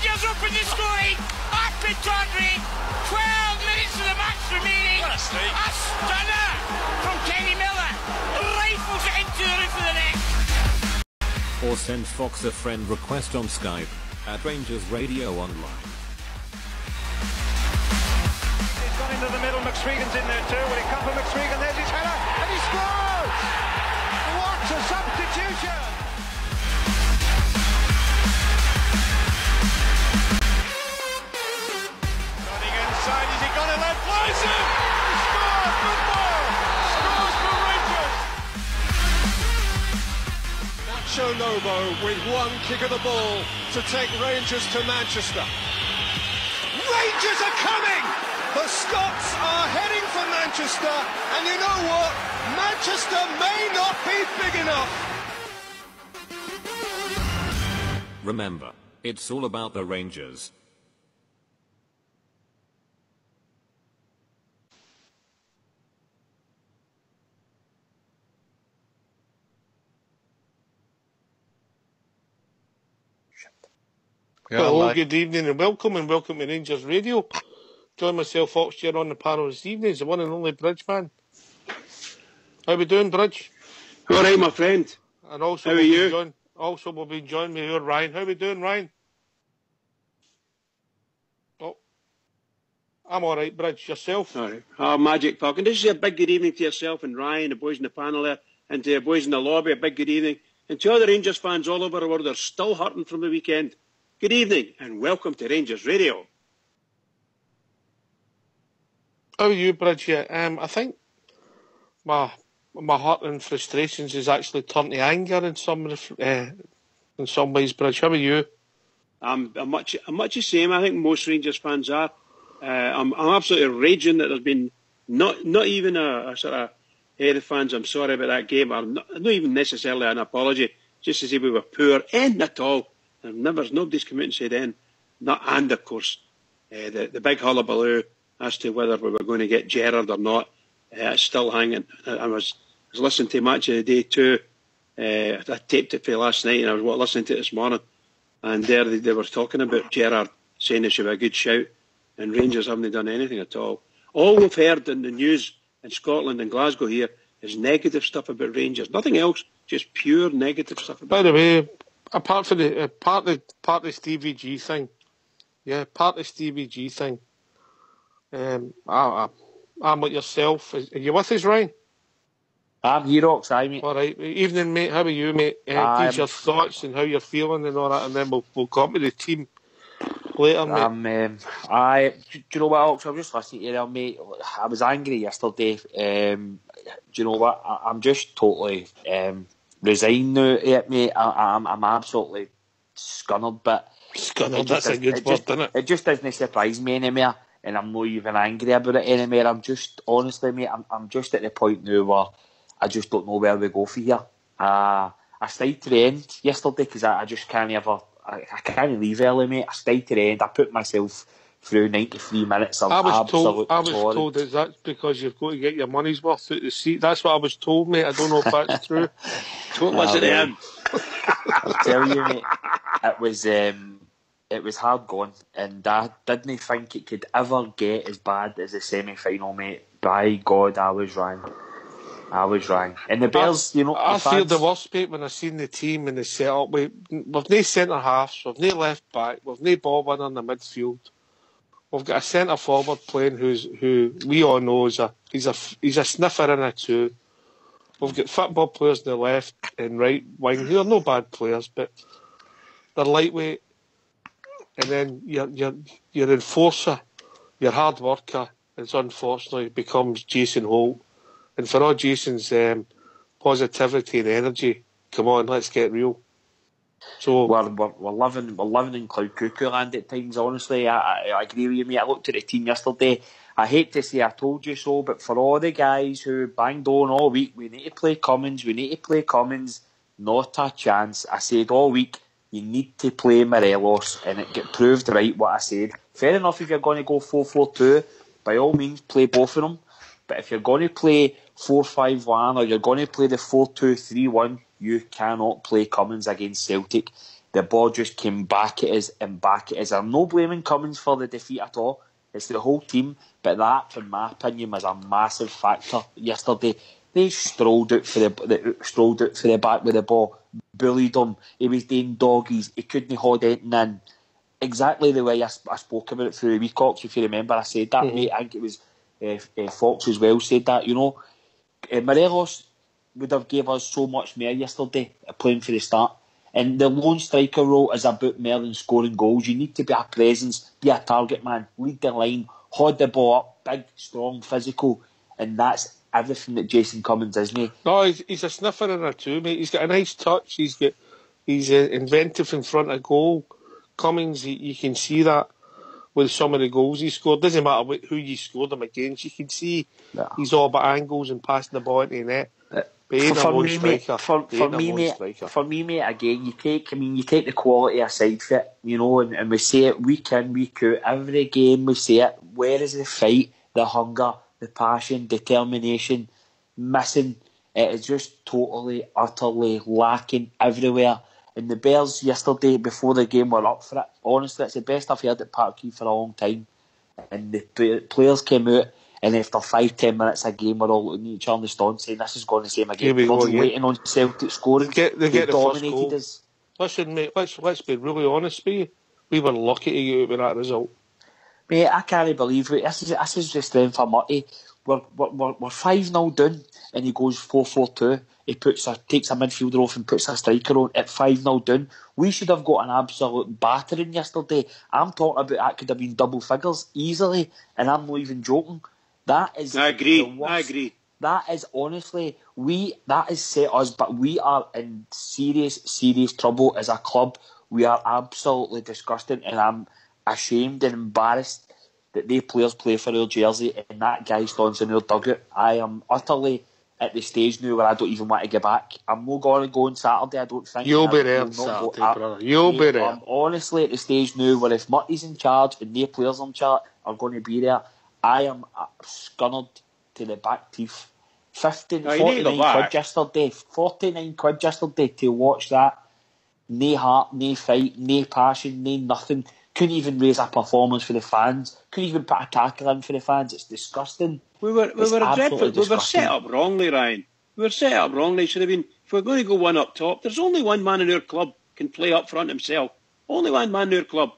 Rangers open the scoring at Pittodrie. 12 minutes of the match remaining. A stunner from Kenny Miller. Rifles it into the roof of the net. Or send Fox a friend request on Skype at RangersRadio.online. He's gone into the middle, McSwegan's in there too. Will he come for McSwegan? There's his header, and he scores! What a substitution! Running inside, is he got it? Left, flies in! He scores! Good ball! Scores for Rangers! Nacho Lobo with one kick of the ball to take Rangers to Manchester. Rangers are coming! The Scots are heading for Manchester, and you know what? Manchester may not be big enough. Remember, it's all about the Rangers. Hello, good evening and welcome to Rangers Radio. Join myself, Fox, here on the panel this evening is the one and only Bridge man. How we doing, Bridge? All right, my friend. And also, how are you? We'll be joined with Ryan. How we doing, Ryan? Oh, I'm all right, Bridge. Yourself? All right. Magic talking. This is a big good evening to yourself and Ryan, the boys in the panel there, and to the boys in the lobby. A big good evening, and to other Rangers fans all over the world. They're still hurting from the weekend. Good evening and welcome to Rangers Radio. How are you, Bridge? Yeah, I think my hurt and frustrations has actually turned to anger in some ways, Bridge. How are you? I'm much the same. I think most Rangers fans are. I'm absolutely raging that there's been not even a sort of, hey, the fans, I'm sorry about that game. Or not even necessarily an apology, just to say we were poor. And at all. Nobody's come out and said anything. And of course, the big hullabaloo as to whether we were going to get Gerrard or not, it's still hanging. I was listening to Match of the Day too. I taped it for last night and I was listening to it this morning. And there they were talking about Gerrard, saying it should be a good shout. And Rangers haven't done anything at all. All we've heard in the news in Scotland and Glasgow here is negative stuff about Rangers. Nothing else, just pure negative stuff about By the way, apart from the part of the Stevie G thing, I'm with yourself. Are you with us, Ryan? I'm here, Ox, aye, mate. All right. Evening, mate. How are you, mate? Give us your thoughts and how you're feeling and all that, and then we'll come to the team later, mate. Do you know what, Ox? I was just listening to you there, mate. I was angry yesterday. Do you know what? I'm just totally resigned now to it, mate. I'm absolutely scunnered, but... Scunnered, that's a good word, isn't it? It just doesn't surprise me anymore, and I'm not even angry about it anymore. I'm just, honestly, mate, I'm just at the point now where I just don't know where we go from here. I stayed to the end yesterday because I just can't I can't leave early, mate. I stayed to the end. I put myself through 93 minutes of absolute I was told that's because you've got to get your money's worth out the seat. That's what I was told, mate. I don't know if that's true. Don't listen to him. I'll tell you, mate, it was hard going, and I didn't think it could ever get as bad as the semi-final, mate. By God, I was wrong. And the Bears, I feel the worst, mate, when I seen the team and the setup. We've no centre halves, we've no left back, we've no ball winner in the midfield. We've got a centre forward playing who we all know he's a sniffer in a two. We've got football players on the left and right wing who are no bad players, but they're lightweight. And then your enforcer, your hard worker, is unfortunately becomes Jason Holt. And for all Jason's positivity and energy, come on, let's get real. So we're living in cloud cuckoo land at times. Honestly, I agree with you, mate. I looked at the team yesterday. I hate to say I told you so, but for all the guys who banged on all week, we need to play Cummins. Not a chance. I said all week, you need to play Morelos, and it get proved right what I said. Fair enough, if you're going to go 4-4-2, by all means play both of them. But if you're going to play 4-5-1 or you're going to play the 4-2-3-1, you cannot play Cummins against Celtic. the ball just came back at us and back at us. I'm no blaming Cummins for the defeat at all. It's the whole team, but that, in my opinion, was a massive factor yesterday. They strolled out for the back with the ball, bullied him. He was doing doggies. He couldn't hold anything in. Exactly the way I spoke about it through the week, Cox, if you remember. I said that, mate. I think it was Fox as well said that. You know, Morelos would have gave us so much more yesterday playing for the start. And the lone striker role is about more than scoring goals. You need to be a presence, be a target man, lead the line, hold the ball up, big, strong, physical, and that's everything that Jason Cummins is, mate. No, he's a sniffer in there too, mate. He's got a nice touch. He's inventive in front of goal. Cummins, you can see that with some of the goals he scored. Doesn't matter who you scored them against. You can see he's all about angles and passing the ball into the net. For me, mate, again, you take the quality aside for it, you know, and we say it week in, week out, every game we say it. Where is the fight, the hunger, the passion, determination missing? It is just totally, utterly lacking everywhere. And the Bears yesterday, before the game, were up for it. Honestly, it's the best I've heard at Parkhead for a long time. And the players came out, and after 5-10 minutes of game, we're all looking at each other in the stand saying, this is going the same again. We're waiting on Celtic scoring. They get the dominated first goal. us. Listen, mate, let's be really honest with you. We were lucky to get out with that result. Mate, I can't believe it. This is the strength of Murty. We're 5-0 down, and he goes 4-4-2. He takes a midfielder off and puts a striker on at 5-0 down. We should have got an absolute battering yesterday. I'm talking about that could have been double figures easily, and I'm not even joking. That is I agree. The worst. I agree. That is honestly, that has set us, but we are in serious trouble as a club. We are absolutely disgusting, and I'm ashamed and embarrassed that they players play for our jersey and that guy stands in our dugout. I am utterly at the stage now where I don't even want to get back. I'm not going to go on Saturday, I don't think. You'll be there on Saturday, brother. You'll be there. I'm honestly at the stage now where if Murty's in charge and the players in charge are going to be there, I am scunnered to the back teeth. 49 quid yesterday. 49 quid yesterday to watch that. No heart, no fight, no passion, no nothing. Couldn't even raise a performance for the fans. Couldn't even put a tackle in for the fans. It's disgusting. We were set up wrongly, Ryan. We were set up wrongly. Should have been. If we're going to go one up top, there's only one man in our club can play up front himself. Only one man in our club.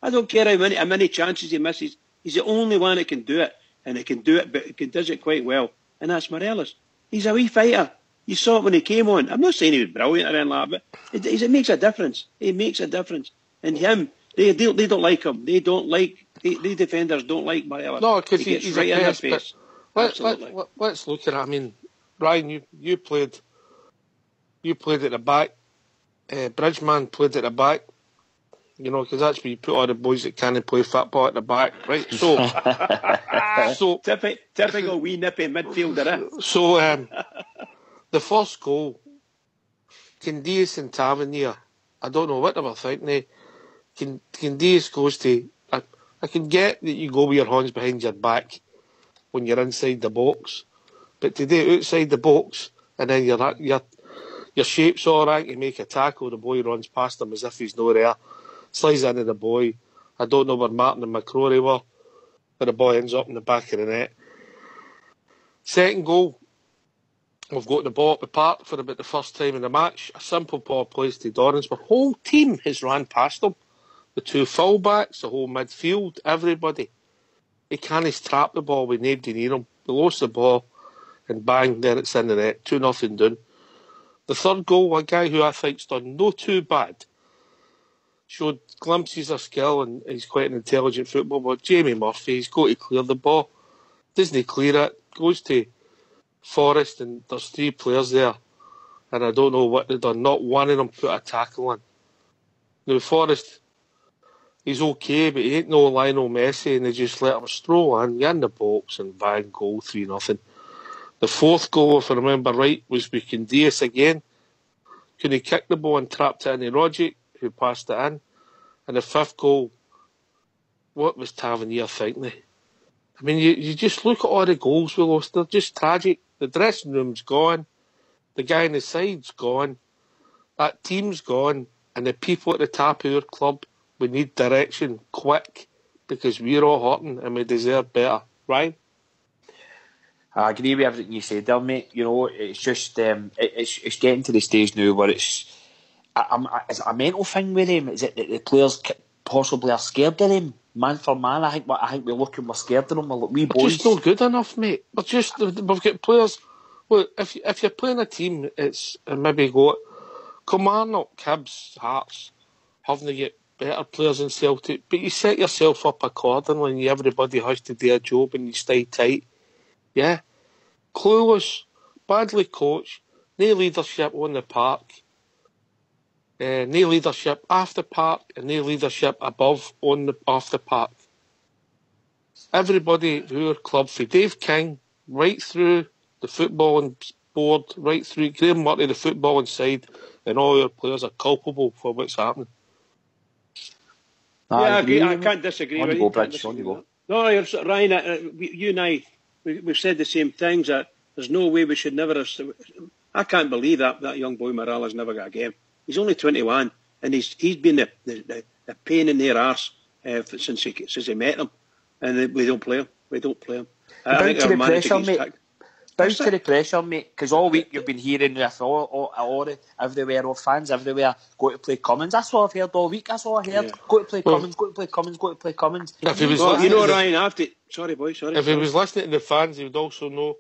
I don't care how many chances he misses. He's the only one that can do it, and he can do it, but he does it quite well. And that's Morelos. He's a wee fighter. You saw it when he came on. I'm not saying he was brilliant or anything like that, but it makes a difference. It makes a difference. And him, they don't like him. They don't like the defenders don't like Morelos. No, because he's right in their face. Let's look at it. I mean, Ryan, you played at the back. Bridgeman played at the back. You know, because that's where you put all the boys that can't play football at the back, right? So, typical wee nippy midfielder. So, the first goal, Candias and Tavernier, I don't know what they were thinking. Candias goes to. I can get that you go with your hands behind your back when you're inside the box, but to do it outside the box and then your shape's all right, you make a tackle, the boy runs past him as if he's not there. Slides into the boy. I don't know where Martin and McCrory were, but the ball ends up in the back of the net. Second goal, we've got the ball at the park for about the first time in the match. A simple ball plays to Dorrans. The whole team has ran past them. The two full-backs, the whole midfield, everybody. He can't trap the ball with nobody near him. They lost the ball, and bang, there it's in the net. 2-0 down. The third goal, a guy who I think's done no too bad, showed glimpses of skill and he's quite an intelligent footballer. Jamie Murphy, he's got to clear the ball. Doesn't he clear it? Goes to Forrest and there's three players there. And I don't know what they've done. Not one of them put a tackle in. Now Forrest, he's okay, but he ain't no Lionel Messi and they just let him stroll in. You're in the box and bang, goal, 3-0. The fourth goal, if I remember right, was with Candias again. Couldn't he kick the ball and trapped it into Rogic, who passed it in. And the fifth goal, what was Tavernier thinking? I mean, you just look at all the goals we lost. They're just tragic. The dressing room's gone. The guy on the side's gone. That team's gone. And the people at the top of our club, we need direction quick, because we're all hurting and we deserve better. Right? I agree with everything you said there, mate. You know, it's just it's getting to the stage now where is it a mental thing with him? Is it that the players possibly are scared of him, man for man? I think we're scared of him. We boys We're just not good enough, mate. We've got players. Well, if you're playing a team, it's maybe got Kilmarnock, Hibs, Hearts, haven't they got better players than Celtic? But you set yourself up accordingly, and everybody has to do a job, and you stay tight. Yeah, clueless, badly coached, no leadership on the park, no leadership after park, and no leadership above off the park. Everybody who are club, for Dave King, right through the footballing board, right through Graham Murray, the footballing side, and all your players are culpable for what's happening. I agree. I can't disagree with you. No, Ryan, you and I, we've said the same things, that there's no way we should never have... I can't believe that young boy Morales never got a game. He's only 21, and he's been the pain in their arse since he met him, and we don't play him. I think our manager gets kicked. Down to the pressure, mate, because all week you've been hearing everywhere, all fans everywhere, go to play Cummins. That's all I've heard all week. That's all I heard. Yeah. Go to play Cummins, go to play Cummins, go to play Cummins. If he was Ryan, after... Sorry. If he was listening to the fans, he would also know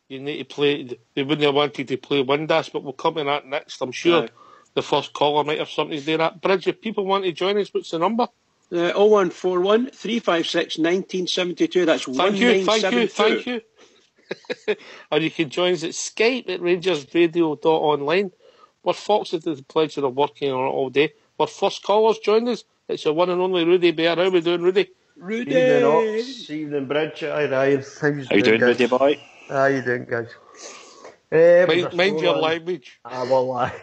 you need to play... They wouldn't have wanted to play Windass, but we'll come to that next. I'm sure the first caller might have something to do that. Bridge, if people want to join us, what's the number? 0141 356 1972. That's 1972. Thank you. Or you can join us at Skype at RangersRadio.online. We're Fox with the pleasure of working on it all day. Our first callers joined us. It's the one and only Rudy Bear. How are we doing, Rudy? Evening, Evening, Bridge. Hi, Ryan. How you doing, Rudy boy? How you doing, guys? Mind your language. I will lie.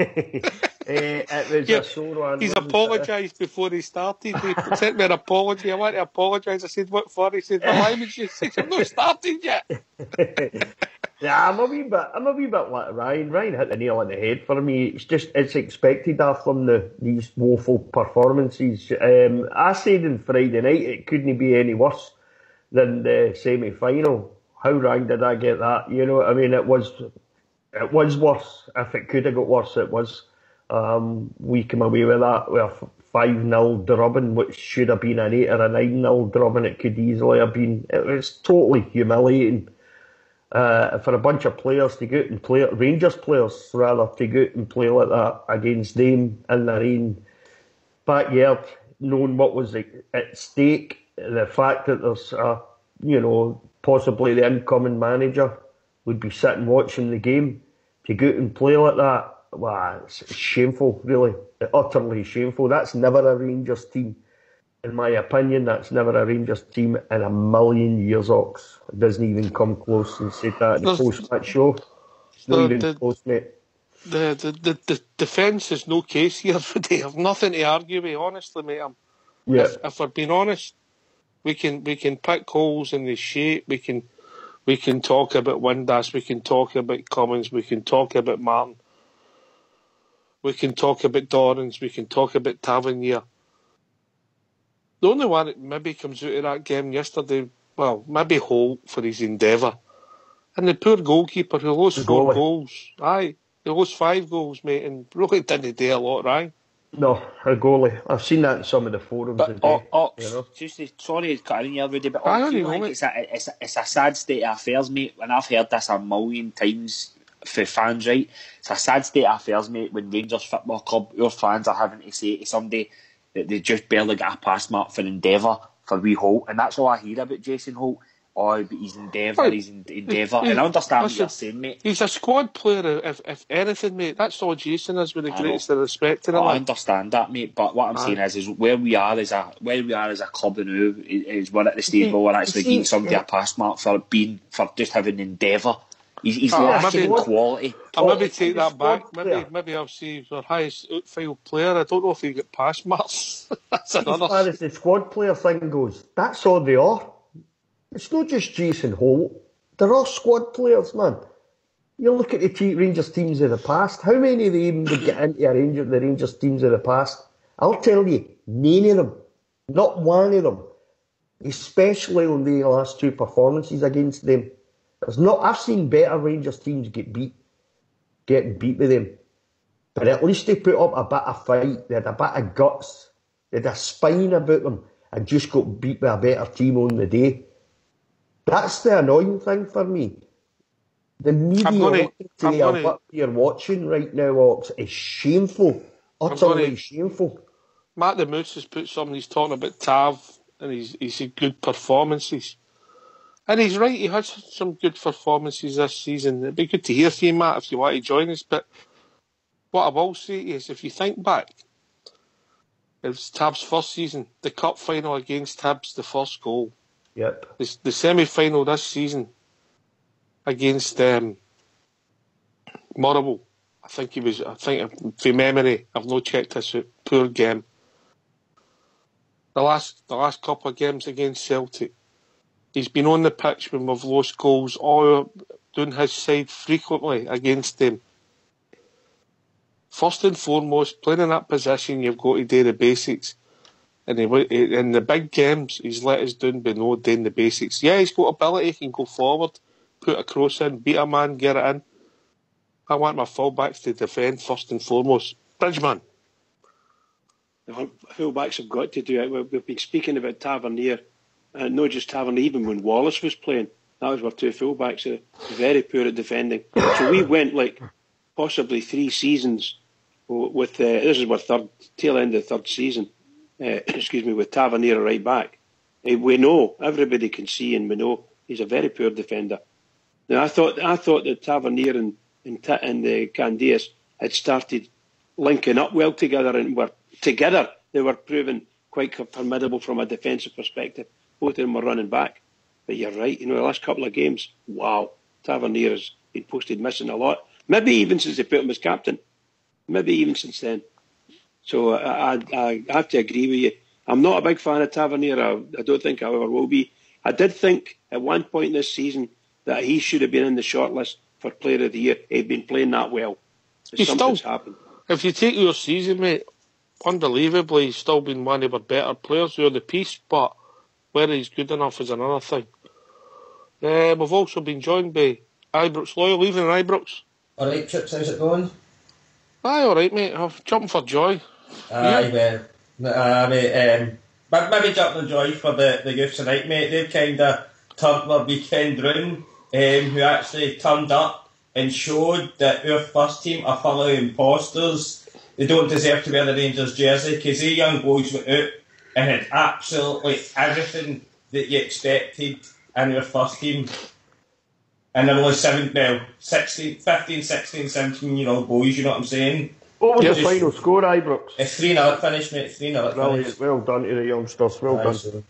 It was a sore one. He's apologised before he started. He sent me an apology. I want to apologise. I said, what for? He said, my language. He said, I've not started yet. Yeah, I'm a wee bit like Ryan. Ryan hit the nail on the head for me. It's expected after these woeful performances. I said on Friday night it couldn't be any worse than the semi-final. How wrong did I get that? You know what I mean? It was worse. If it could have got worse, it was. We came away with that with a 5-0 drubbing, which should have been an 8 or a 9-0 drubbing. It could easily have been. It was totally humiliating for a bunch of players to go out and play, Rangers players rather, to go out and play like that against them in the rain backyard, knowing what was at stake, the fact that there's possibly the incoming manager would be sitting watching the game, to go out and play like that. Wow, it's shameful, really. Utterly shameful. That's never a Rangers team. In my opinion, that's never a Rangers team in a million years, Ox. It doesn't even come close, and said that in the post-match show. It's not even close, mate. The defence is no case here. They have nothing to argue with, honestly, mate. If we're being honest, we can pick holes in the shape. We can talk about Windass. We can talk about Cummins. We can talk about Martin. We can talk about Dorrans. We can talk about Tavernier. The only one that maybe comes out of that game yesterday, well, maybe Holt for his endeavour. And the poor goalkeeper who lost 4 goals. Aye, he lost 5 goals, mate, and really didn't do a lot, right? No, a goalie. I've seen that in some of the forums today. Sorry to cut in here, Rudy, but I think it's a sad state of affairs, mate, and I've heard this a million times for fans, right? It's a sad state of affairs, mate, when Rangers Football Club, your fans are having to say to somebody that they just barely got a pass mark for endeavour for wee Holt, and that's all I hear about Jason Holt. Oh, but he's endeavour, and I understand what you're saying, mate. He's a squad player, if anything, mate. That's all Jason is, with the greatest of respect. I understand that, mate. But what I'm saying is where we are as a club now is we're at the stage where we're actually giving somebody a pass mark for just having endeavour. He's lacking quality. I'll maybe take that back. Maybe I'll say he's our highest outfield player. I don't know if he got pass marks. That's another. As far as the squad player thing goes, that's all they are. It's not just Jason Holt. They're all squad players, man. You look at the Rangers teams of the past. How many of them would get into the Rangers teams of the past? I'll tell you, none of them. Not one of them. Especially on the last two performances against them. I've seen better Rangers teams getting beat with them. But at least they put up a bit of fight. They had a bit of guts. They had a spine about them and just got beat by a better team on the day. That's the annoying thing for me. The mediocrity of what you're watching right now, Ox, is shameful. Utterly shameful. Matt the Moose has put something, he's talking about Tav and he's had good performances. And he's right, he has some good performances this season. It'd be good to hear from you, Matt, if you want to join us. But what I will say is, if you think back, it was Tab's first season, the cup final against Hibs, the first goal. Yep. The semi-final this season against Motherwell. I think from memory, I've not checked this out, poor game. The last couple of games against Celtic, he's been on the pitch when we've lost goals, all doing his side frequently against them. First and foremost, playing in that position, you've got to do the basics. And in the big games, he's let us down by not doing the basics. Yeah, he's got ability, he can go forward, put a cross in, beat a man, get it in. I want my fullbacks to defend first and foremost. Bridgeman. The fullbacks have got to do it. We've been speaking about Tavernier, not just Tavernier, even when Wallace was playing. That was our two fullbacks, very poor at defending. So we went like possibly 3 seasons with, this is our tail end of the third season, with Tavernier right back. We know, everybody can see and we know he's a very poor defender. Now I thought that Tavernier and the Candias had started linking up well together and were together. They were proving quite formidable from a defensive perspective. Both of them were running back. But you're right, the last couple of games, wow, Tavernier has been posted missing a lot. Maybe even since they put him as captain. Maybe even since then. So I have to agree with you. I'm not a big fan of Tavernier. I don't think I ever will be. I did think at one point this season that he should have been in the shortlist for Player of the Year. He'd been playing that well. Something's happened. If you take your season, mate, unbelievably, he's still been one of our better players through the piece, but whether he's good enough is another thing. We've also been joined by Ibrox Loyal. Evening, Ibrox. Alright, Chips, how's it going? Aye, alright, mate. I'm jumping for joy. Aye, well, mate, maybe jumping for joy for the youth tonight, mate. They've kind of turned their weekend round, who actually turned up and showed that our first team are full of imposters. They don't deserve to wear the Rangers jersey, because they young boys went out and had absolutely everything that you expected in your first team. And they're only 15, 16, 17-year-old boys, you know what I'm saying? What was the final score, Ibrox? It's 3-0 finish, mate. 3-0 finish. Well done to the youngsters, well done. So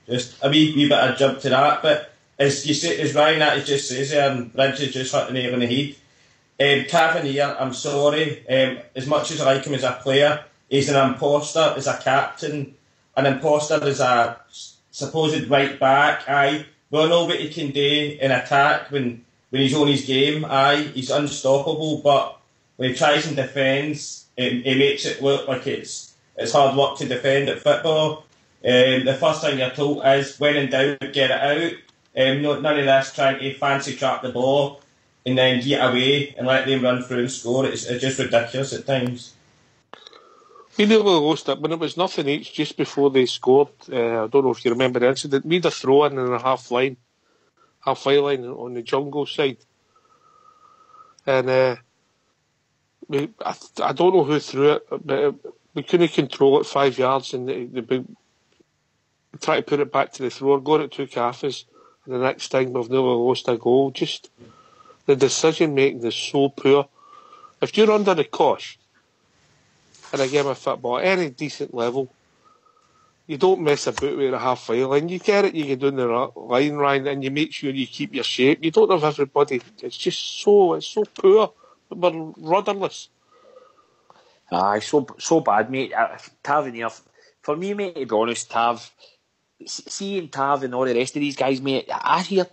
just a wee bit of jump to that, but as you say, as Ryan actually just says, Bridge has just hit the nail on the head. Tavernier, I'm sorry, as much as I like him as a player, he's an imposter as a captain, an imposter as a supposed right back. Aye, we know what he can do in attack when he's on his game. Aye, he's unstoppable, but when he tries and defends, he makes it look like it's hard work to defend at football. The first thing you're told is, when in doubt, get it out. None of this trying to fancy trap the ball and then get away and let them run through and score. It's just ridiculous at times. We nearly lost it, but it was nothing each just before they scored. I don't know if you remember the incident. We had a throw-in in the half-line line on the jungle side. And I don't know who threw it, but we couldn't control it 5 yards, and they tried to put it back to the thrower, got it 2 cafes, and the next thing we've nearly lost a goal. Just the decision-making is so poor. If you're under the cosh in a game of football at any decent level, you don't mess about with a half-file line. You get it, you get down the line, Ryan, and you make sure you keep your shape. You don't have everybody. It's just so poor. We're rudderless. Aye, so bad, mate. Tavernier, for me, mate, to be honest, seeing Tav and all the rest of these guys, mate, I hear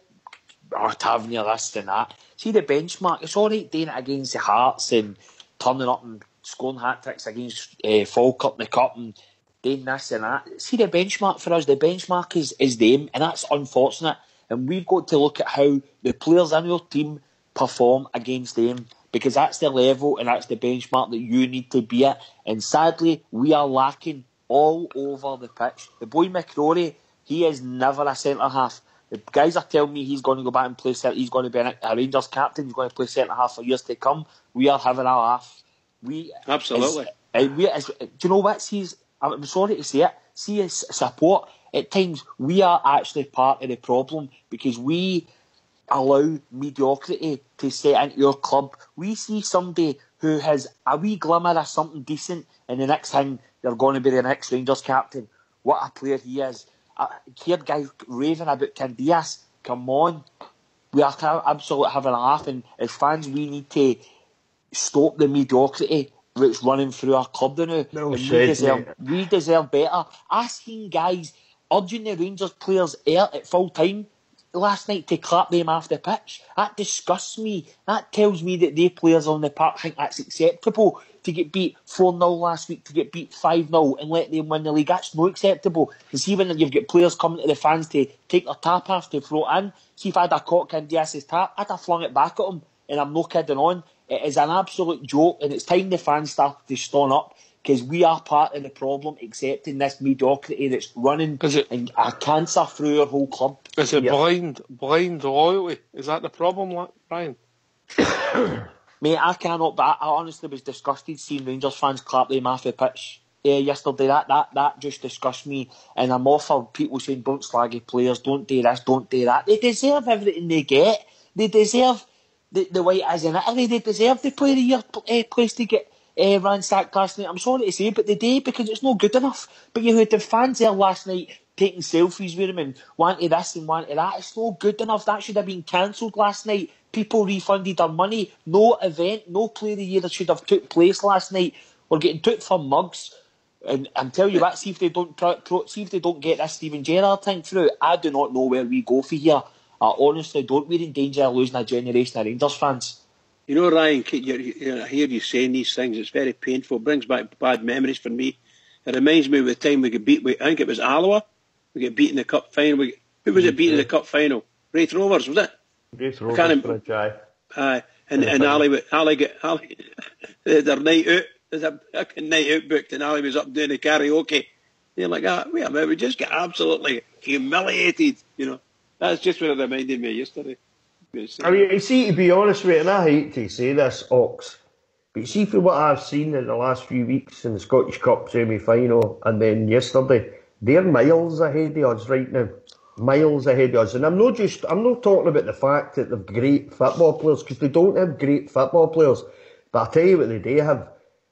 Tavernier this and that. See the benchmark. It's all right doing it against the Hearts and turning up and scoring hat-tricks against Falkirk in the Cup and doing this and that. See the benchmark for us. The benchmark is them, and that's unfortunate. And we've got to look at how the players in your team perform against them, because that's the level and that's the benchmark that you need to be at. And sadly, we are lacking all over the pitch. The boy McCrory, he is never a centre-half. The guys are telling me he's going to go back and play centre. He's going to be a Rangers captain. He's going to play centre-half for years to come. We are having a laugh. Absolutely. Do you know what? I'm sorry to say it. See, as support, at times, we are actually part of the problem, because we allow mediocrity to set into your club. We see somebody who has a wee glimmer of something decent, and the next thing, they're going to be the next Rangers captain. What a player he is. Here, guys raving about Candias. Come on. We are absolutely having a laugh, and as fans, we need to stop the mediocrity that's running through our club now. We deserve better. I seen guys urging the Rangers players at full time last night to clap them off the pitch. That disgusts me. That tells me that they players on the park think that's acceptable. To get beat 4-0 last week, to get beat 5-0 and let them win the league, that's not acceptable. And see, when you've got players coming to the fans to take their tap off, to throw it in, see, if I'd have caught Candias' tap, I'd have flung it back at him, and I'm no kidding on. It is an absolute joke, and it's time the fans start to stand up, because we are part of the problem, accepting this mediocrity that's running and a cancer through our whole club. Is it blind loyalty? Is that the problem, Brian? Mate, I cannot, but I honestly was disgusted seeing Rangers fans clap them off the pitch yesterday. That just disgusts me, and I'm all for people saying don't slag your players, don't do this, don't do that. They deserve everything they get. They deserve the way it is in Italy. They deserve the Player of the Year place to get ransacked last night. I'm sorry to say, but they did, because it's not good enough. But you had the fans there last night taking selfies with him and wanting this and wanting that. It's not good enough. That should have been cancelled last night. People refunded their money. No event, no Player of the Year that should have took place last night. We're getting took for mugs. And I'm telling you what, see if they don't get this Steven Gerrard thing through, I do not know where we go for here. I honestly don't. We're in danger of losing a generation of Rangers fans. You know, Ryan, I hear you saying these things. It's very painful. It brings back bad memories for me. It reminds me of the time we got beat. I think it was Alloa. We get beat in the cup final. Who was it beat in the cup final? Wraith Rovers, was it? Wraith Rovers, aye. And Ali got their night out. There's a fucking night out booked, and Ali was up doing the karaoke. You're like, wait a minute, we just got absolutely humiliated. You know, that's just what it reminded me yesterday. I mean, you see, to be honest with you, and I hate to say this, Ox, but you see, for what I've seen in the last few weeks in the Scottish Cup semi-final and then yesterday, they're miles ahead of us right now. Miles ahead of us. And I'm not talking about the fact that they're great football players, because they don't have great football players. But I'll tell you what they do have.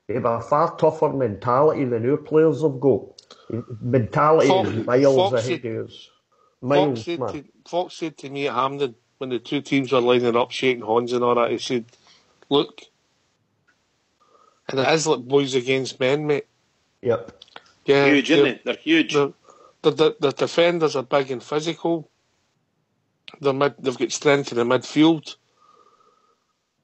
They have a far tougher mentality than our players have got. Mentality is miles ahead of us. Fox said to me at Hampden, when the two teams were lining up, shaking hands and all that, he said, look, and it is like boys against men, mate. Yep. Yeah, huge, isn't it? They're huge. The defenders are big and physical. They've got strength in the midfield.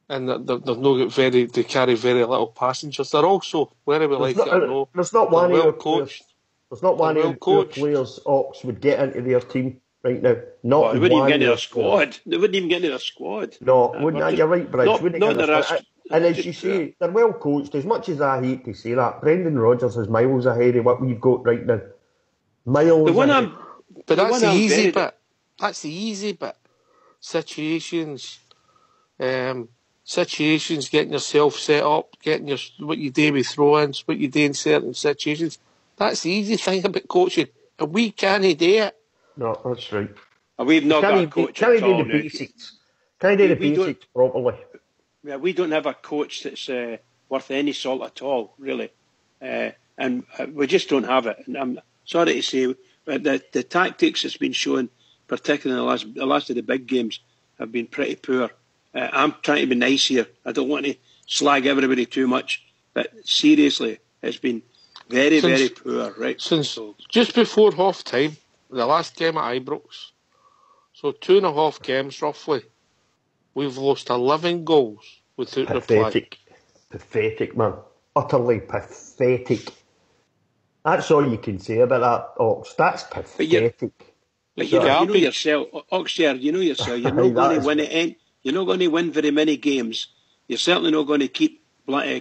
And they've not got they carry very little passengers. They're also, whether we like it or not, there's not one well coached. There's not one of our players Ox would get into their team right now. They wouldn't even get into their squad. They wouldn't even get into their squad. No, you're right, Bridge. And as you say, say, they're well coached. As much as I hate to say that, Brendan Rodgers is miles ahead of what we've got right now. Miles ahead. But that's the easy bit. That's the easy bit. Situations, getting yourself set up, getting what you do with throw-ins, what you do in certain situations. That's the easy thing about coaching, and we can't do it. No, that's right. And we've not got a coach at all. Can't do the basics. Can't do the basics properly. Yeah, we don't have a coach that's worth any salt at all, really, and we just don't have it. And I'm sorry to say, but the tactics that's been shown, particularly in the last of the big games, have been pretty poor. I'm trying to be nice here. I don't want to slag everybody too much, but seriously, it's been very, very poor. Right? Since just before half time, the last game at Ibrox, So 2.5 games roughly. We've lost 11 goals without reply. Pathetic, man. Utterly pathetic. That's all you can say about that, Ox. That's pathetic. But you know yourself, Oxshare, you know yourself, you're not going to win it. You're not going to win very many games. You're certainly not going to keep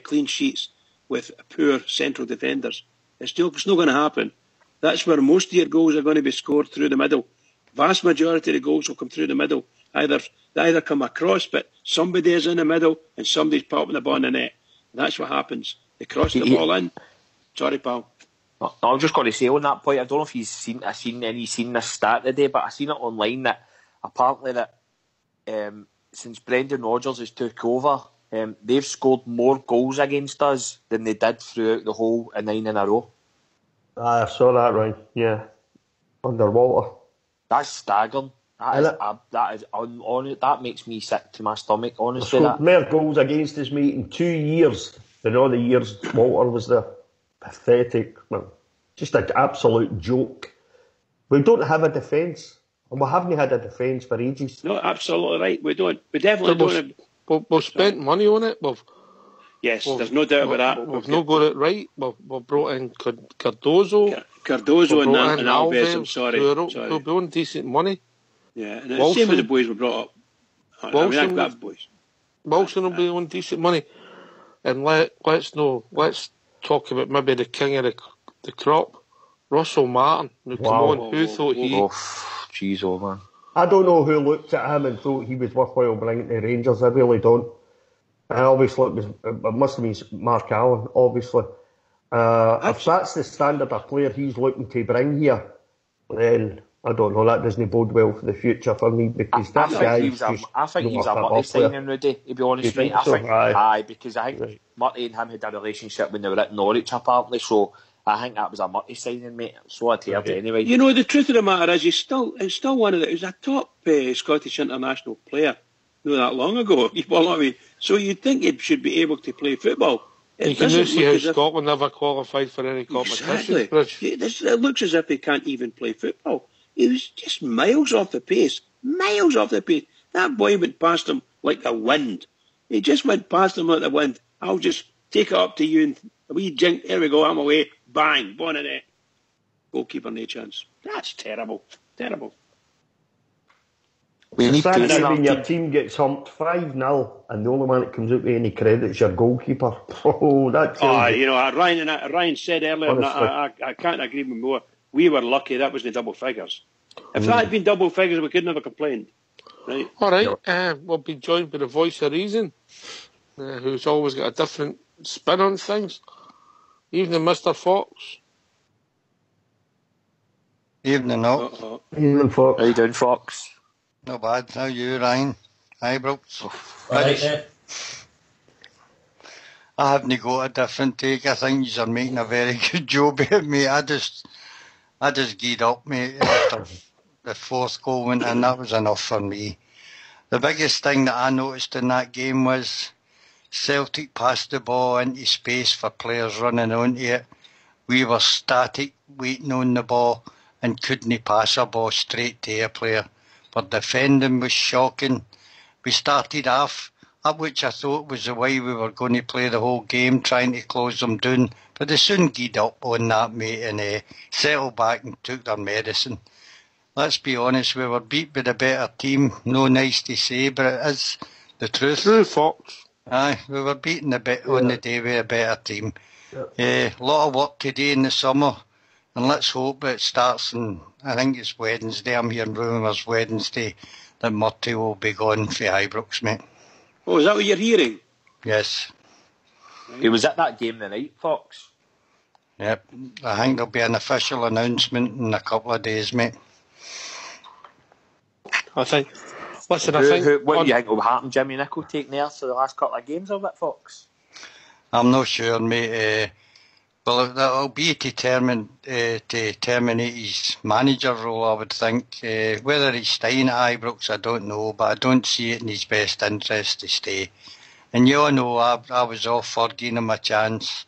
clean sheets with poor central defenders. It's not going to happen. That's where most of your goals are going to be scored, through the middle. Vast majority of the goals will come through the middle. They either come across, but somebody is in the middle and somebody's popping the ball in the net. And that's what happens. They cross the ball in. Sorry, pal. I was just going to say on that point, I don't know if you've seen this stat today, but I seen it online that apparently that since Brendan Rodgers has took over, they've scored more goals against us than they did throughout the whole 9 in a row. I saw that, right? Yeah, underwater. That's staggering. That makes me sick to my stomach. Honestly, scored more goals against us, mate, in 2 years than all the years Walter was there. Pathetic, man. Just an absolute joke. We don't have a defence. And we haven't had a defence for ages. No, absolutely right. We don't. We definitely don't. We've spent money on it. There's no doubt about that. We've not got it right. We've brought in Cardozo and Alves. I'm sorry. We'll be on decent money. Yeah, and the same with the boys we brought up. Wilson will be on decent money. And let's talk about maybe the king of the crop, Russell Martin. Now, come on, who thought he... Jeez, man. I don't know who looked at him and thought he was worthwhile bringing to Rangers. I really don't. Obviously, it must have been Mark Allen, obviously. If that's the standard of player he's looking to bring here, then I don't know, that doesn't bode well for the future for me, because that guy... I think he's a Murty signing, Rudy, to be honest, right? Because I think Murty and him had a relationship when they were at Norwich, apparently, so I think that was a Murty signing, mate. So I'd heard anyway. You know, the truth of the matter is, he's still one of the... He was a top Scottish international player not that long ago. So you'd think he should be able to play football. You can just see how Scotland never qualified for any competition. Exactly. It looks as if he can't even play football. He was just miles off the pace. That boy went past him like the wind. He just went past him like the wind. I'll just take it up to you and a wee jink. Here we go, I'm away. Bang, ball in the net. Goalkeeper, no chance. That's terrible. When your team gets humped 5-0 and the only one that comes out with any credit is your goalkeeper. Ryan said earlier, and I can't agree with more. We were lucky that wasn't double figures. If that had been double figures, we could never complained. Right? All right. We'll be joined by the voice of reason, who's always got a different spin on things. Evening, Mr. Fox. Evening, all. Evening, Fox. How you doing, Fox? Not bad. How are you, Ryan? Hi, Brooks. I haven't got a different take. I think you're making a very good job of it, mate. I just geared up, mate, after the fourth goal went in. That was enough for me. The biggest thing that I noticed in that game was Celtic passed the ball into space for players running onto it. We were static, waiting on the ball, and couldn't pass a ball straight to a player. Our defending was shocking. We started off, which I thought was the way we were going to play the whole game, trying to close them down. But they soon geared up on that, mate, and settled back and took their medicine. Let's be honest, we were beat by the better team. No nice to say, but it is the truth. True, Fox. Aye, we were beaten a bit on the day with a better team. A lot of work today in the summer, and let's hope it starts in, I think it's Wednesday. I'm hearing rumours Wednesday that Murty will be gone for Ibrox, mate. Oh, is that what you're hearing? Yes. He was at that game tonight, Fox. Yep. I think there'll be an official announcement in a couple of days, mate. What do you think will happen? Jimmy Nicholl taking the earth for the last couple of games of it, Fox? I'm not sure, mate. Well, that'll be to terminate his manager role, I would think. Whether he's staying at Ibrox, I don't know, but I don't see it in his best interest to stay. And you all know I was all for giving him a chance.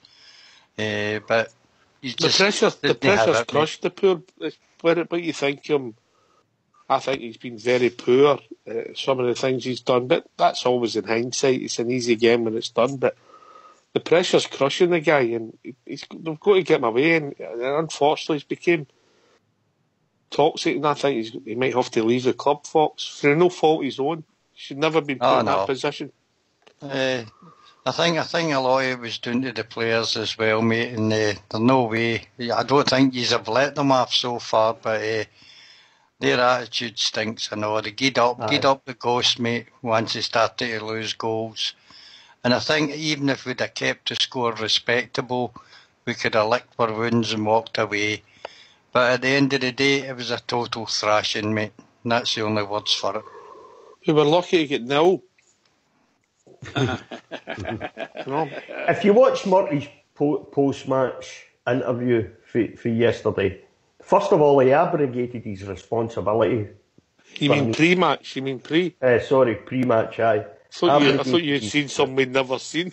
But the pressure's crushed the poor. What do you think? I think he's been very poor at some of the things he's done, but that's always in hindsight. It's an easy game when it's done, but the pressure's crushing the guy, and they've got to get him away, and unfortunately he's became toxic, and I think he might have to leave the club, Fox, for no fault of his own. He should never be put in that position. I think a lot of it was down to the players as well, mate, and there's no way. I don't think you have let them off so far, but their attitude stinks. I know they get up the ghost, mate, once they started to lose goals. And I think even if we'd have kept the score respectable, we could have licked our wounds and walked away. But at the end of the day, it was a total thrashing, mate. And that's the only words for it. We were lucky to get nil. If you watch Murty's post-match interview for yesterday, first of all, he abrogated his responsibility. You mean pre-match? You mean pre? Sorry, pre-match, aye. I thought you had seen something we'd never seen.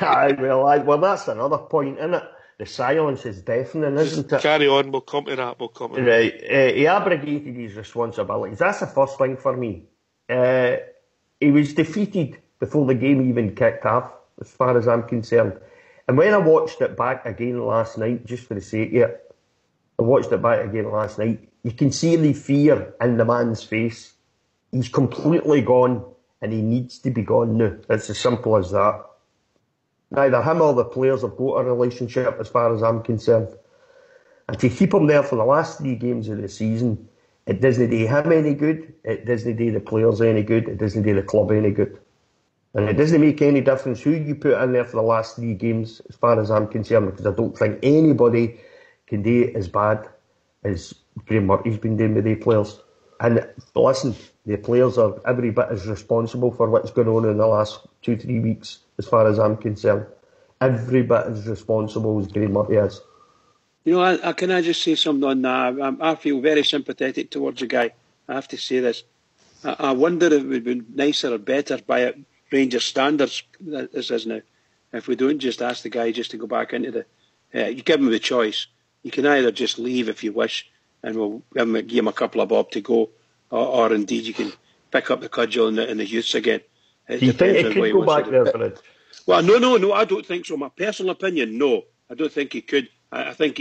Well, that's another point, isn't it? The silence is deafening, isn't it? Carry on, we'll come to that. Right, he abrogated his responsibilities. That's the first thing for me. He was defeated before the game even kicked off, as far as I'm concerned. And when I watched it back again last night, just for the sake of it, I watched it back again last night, you can see the fear in the man's face. He's completely gone, and he needs to be gone now. It's as simple as that. Neither him or the players have got a relationship as far as I'm concerned. And to keep him there for the last 3 games of the season, it doesn't do him any good, it doesn't do the players any good, it doesn't do the club any good. And it doesn't make any difference who you put in there for the last 3 games as far as I'm concerned, because I don't think anybody can do it as bad as Graham Murty's been doing with the players. And listen, the players are every bit as responsible for what's going on in the last 2-3 weeks, as far as I'm concerned. Every bit as responsible as Graham Murty is. You know, can I just say something on that? I feel very sympathetic towards the guy. I have to say this. I wonder if it would be nicer or better by Rangers standards, this is now, if we don't just ask the guy just to go back into the... you give him the choice. You can either just leave if you wish, and we'll give him a couple of bob to go, or indeed you can pick up the cudgel in the youths again. Do you think he could go back there, Fred? Well, no, I don't think so. My personal opinion, no. I don't think he could. I think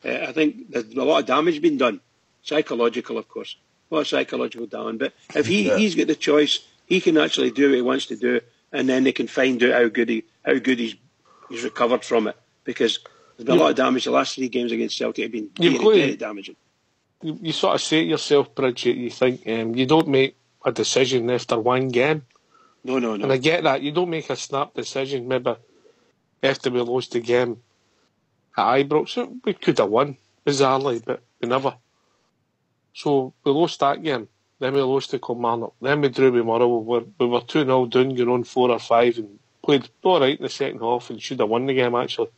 I think there's a lot of damage been done. Psychological, of course. A lot of psychological damage. But if he's got the choice, he can actually do what he wants to do, and then they can find out how good he's recovered from it. Because there's been a lot of damage. The last 3 games against Celtic have been very damaging. You sort of say to yourself, Bridget, you think you don't make a decision after 1 game. No. And I get that. You don't make a snap decision maybe after we lost the game at Ibrox. We could have won, bizarrely, but we never. So we lost that game. Then we lost to Kilmarnock. Then we drew with Motherwell. We were 2-0 down, going on 4 or 5, and played all right in the second half and should have won the game, actually.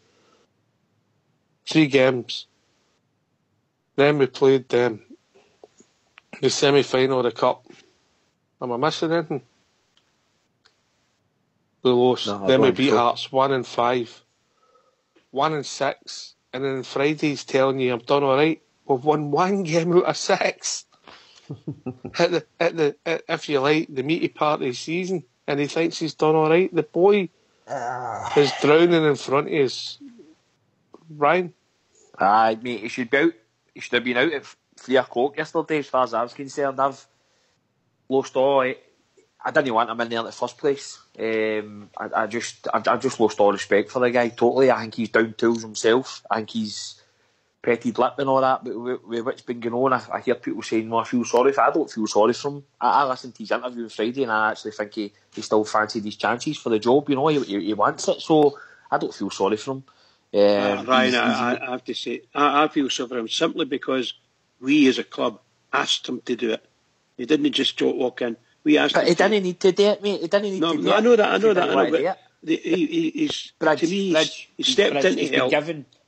3 games. Then we played the semi-final of the Cup. Am I missing anything? We lost. No, then we beat Hearts 1-5, 1-6, and then Friday's telling you I'm done all right. We've won 1 game out of 6. If you like, the meaty part of the season, and he thinks he's done all right. The boy is drowning in front of us. Ryan? Aye, mate, he should be out. He should have been out at 3 o'clock yesterday, as far as I was concerned. I've lost all. I didn't want him in there in the first place. I just lost all respect for the guy totally. I think he's down tools himself. I think he's petted lip and all that. But with what's been going on, I hear people saying, "No, I feel sorry for him." I don't feel sorry for him. I listened to his interview on Friday, and I actually think he still fancied his chances for the job. You know, he wants it. So I don't feel sorry for him. Ryan, I have to say, I feel sorry for him simply because we as a club asked him to do it. He didn't just walk in. We asked him. He didn't need to do it, mate. He didn't need to do it. No, I know that. But he's to me, he stepped into help.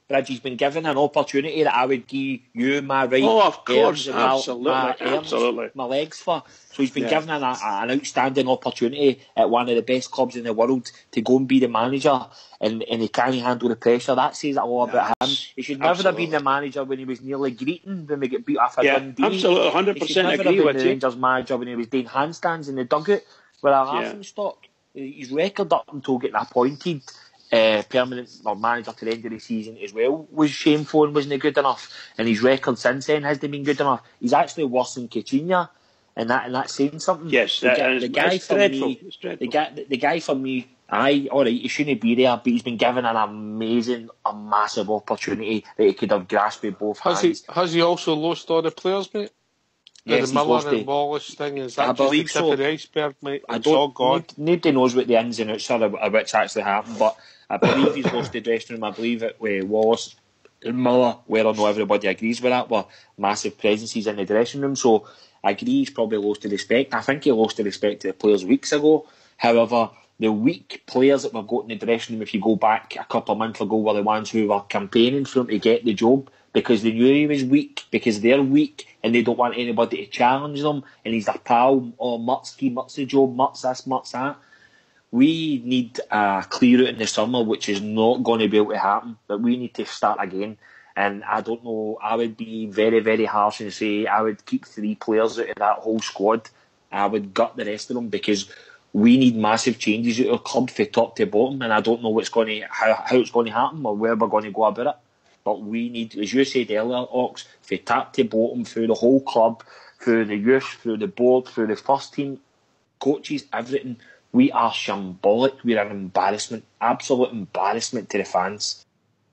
Bridge, he's been given an opportunity that I would give you my right of course, arms and absolutely. my legs for. So he's been given an outstanding opportunity at one of the best clubs in the world to go and be the manager, and he can't handle the pressure. That says a lot about him. He should never have been the manager when he was nearly greeting when we get beat off a Dundee. Absolutely, 100% he should never agree have been with the you. Rangers manager when he was doing handstands in the dugout with a laughing stock. His record up until getting appointed permanent manager to the end of the season as well was shameful and wasn't good enough, and his record since then hasn't been good enough. He's actually worse than Coutinho, and that's saying something. Yes, the guy for me, alright, he shouldn't be there, but he's been given an amazing, a massive opportunity that he could have grasped with both hands. Has he also lost all the players, mate? Yes, the Miller and Wallace thing, is that just the tip of the iceberg, mate? It's all gone. Nobody knows what the ins and outs are of what's actually happened, but I believe he's lost the dressing room. I believe it with Wallace and Miller, whether or not everybody agrees with that, were massive presences in the dressing room. So I agree he's probably lost the respect. I think he lost the respect to the players weeks ago. However, the weak players that we've got in the dressing room, if you go back a couple of months ago, were the ones who were campaigning for him to get the job because they knew he was weak, because they're weak and they don't want anybody to challenge them, and he's a pal, Mutt's the job, Mutt's this, Mutt's that. We need a clear out in the summer, which is not going to be able to happen, but we need to start again. And I don't know, I would be very, very harsh and say I would keep 3 players out of that whole squad. I would gut the rest of them, because we need massive changes at our club from top to bottom, and I don't know how it's going to happen or where we're going to go about it. But we need, as you said earlier, Ox, from top to bottom, through the whole club, through the youth, through the board, through the first team, coaches, everything. We are shambolic. We're an embarrassment, absolute embarrassment to the fans.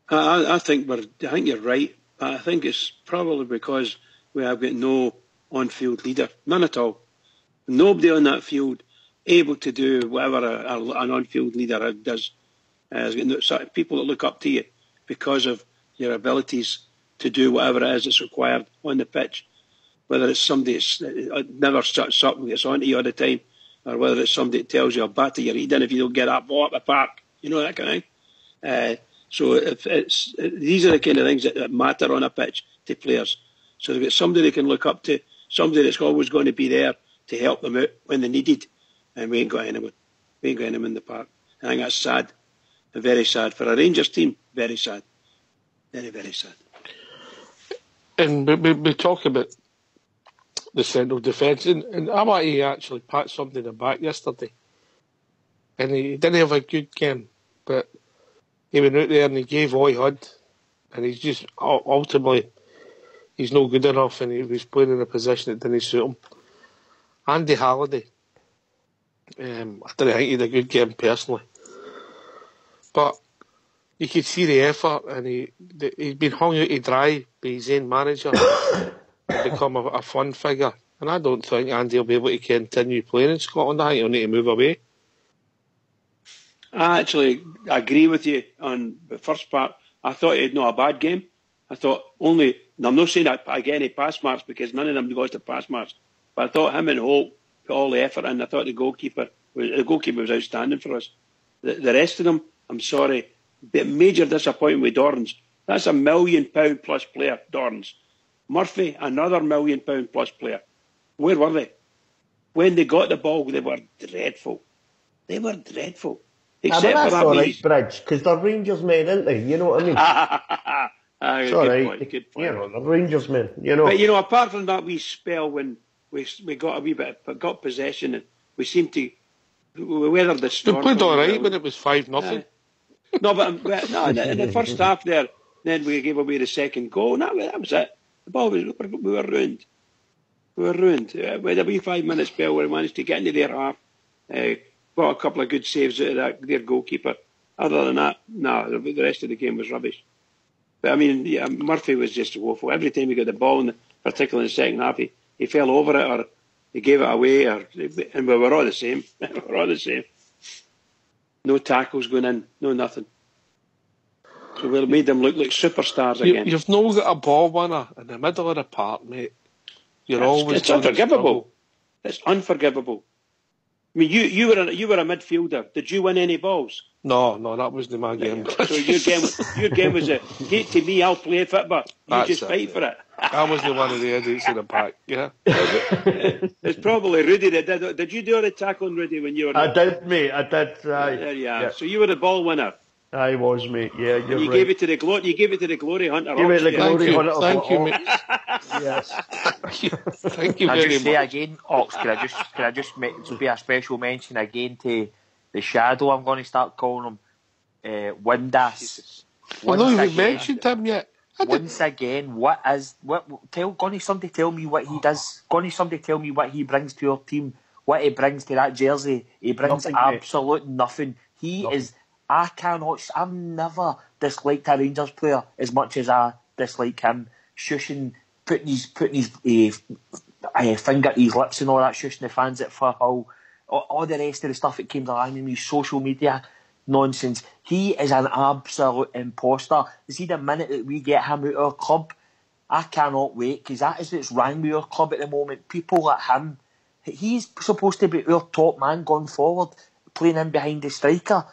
I think you're right. I think it's probably because we have got no on-field leader, none at all. Nobody on that field able to do whatever an on-field leader does. Has got no, people that look up to you because of your abilities to do whatever it is that's required on the pitch. Whether it's somebody that's never shuts up and gets on to you all the time, or whether it's somebody that tells you, I'll batter your head in if you don't get up, walk up the park, you know, that kind of thing. So these are the kind of things that matter on a pitch to players. So they've got somebody they can look up to, somebody that's always going to be there to help them out when they need it. And we ain't got anyone. We ain't got anyone in the park. I think that's sad. Very sad. For a Rangers team, very sad. Very, very sad. And we talk about the central defence, and I want to actually pat something in the back yesterday. And he didn't have a good game, but he went out there and he gave all he had, and he's just ultimately he's not good enough, and he was playing in a position that didn't suit him. Andy Halliday, I didn't think he had a good game personally, but you could see the effort, and he's been hung out to dry by his own manager and become a fun figure. And I don't think Andy will be able to continue playing in Scotland. I think he'll need to move away. I actually agree with you on the first part. I thought he had not a bad game. I thought I'm not saying that I get any pass marks because none of them got the pass marks, but I thought him and Holt put all the effort in. I thought the goalkeeper was outstanding for us. The rest of them, I'm sorry, but major disappointment with Dorrans. That's £1 million plus player, Dorrans. Murphy, another £1 million plus player. Where were they? When they got the ball, they were dreadful. They were dreadful. Except for that right, Bridge, because they're Rangers men, aren't they? You know what I mean? It's all right. Good point. You know, they're Rangers men, you know. But, you know, apart from that wee spell when we got a wee bit, got possession, and we seemed to, we weathered the storm. We played all right when it was 5-0. No, but no, in the first half there, then we gave away the second goal, and that was it. The ball was, we were ruined. We had a wee 5 minute spell where we managed to get into their half, got a couple of good saves out of their goalkeeper. Other than that, no, the rest of the game was rubbish. But I mean, yeah, Murphy was just woeful. Every time he got the ball, particularly in the second half, he fell over it or he gave it away, and we were all the same. We were all the same. No tackles going in, no nothing. So we made them look like superstars again. You've not got a ball winner in the middle of the park, mate. It's unforgivable. It's unforgivable. I mean, you were a midfielder. Did you win any balls? No, that wasn't my game. So your game was hate to me, I'll play football. You That's just fight for it. I wasn't one of the idiots in the pack. Yeah. It's probably Rudy that did. Did you do all the tackling, Rudy, when you were? I did, mate. I did. There you are. Yeah. So you were the ball winner. I was, mate. Yeah, you're you right. gave it to the glory. You gave it to the glory hunter. Give it the glory hunter. Thank you, mate. Yes. Thank you Can I very just much. say again, Ox? Can I just make to be a special mention again to the shadow? I'm going to start calling him Windass. I know you mentioned him yet. Once again, somebody tell me what he does. Somebody tell me what he brings to your team. What he brings to that jersey. He brings absolute nothing. I've never disliked a Rangers player as much as I dislike him. Shushing, putting his finger to his lips and all that, shushing the fans at Firhill. All the rest of the stuff that came along in his social media nonsense. He is an absolute imposter. You see, the minute that we get him out of our club, I cannot wait, because that is what's wrong with our club at the moment. People like him, he's supposed to be our top man going forward, playing in behind the striker.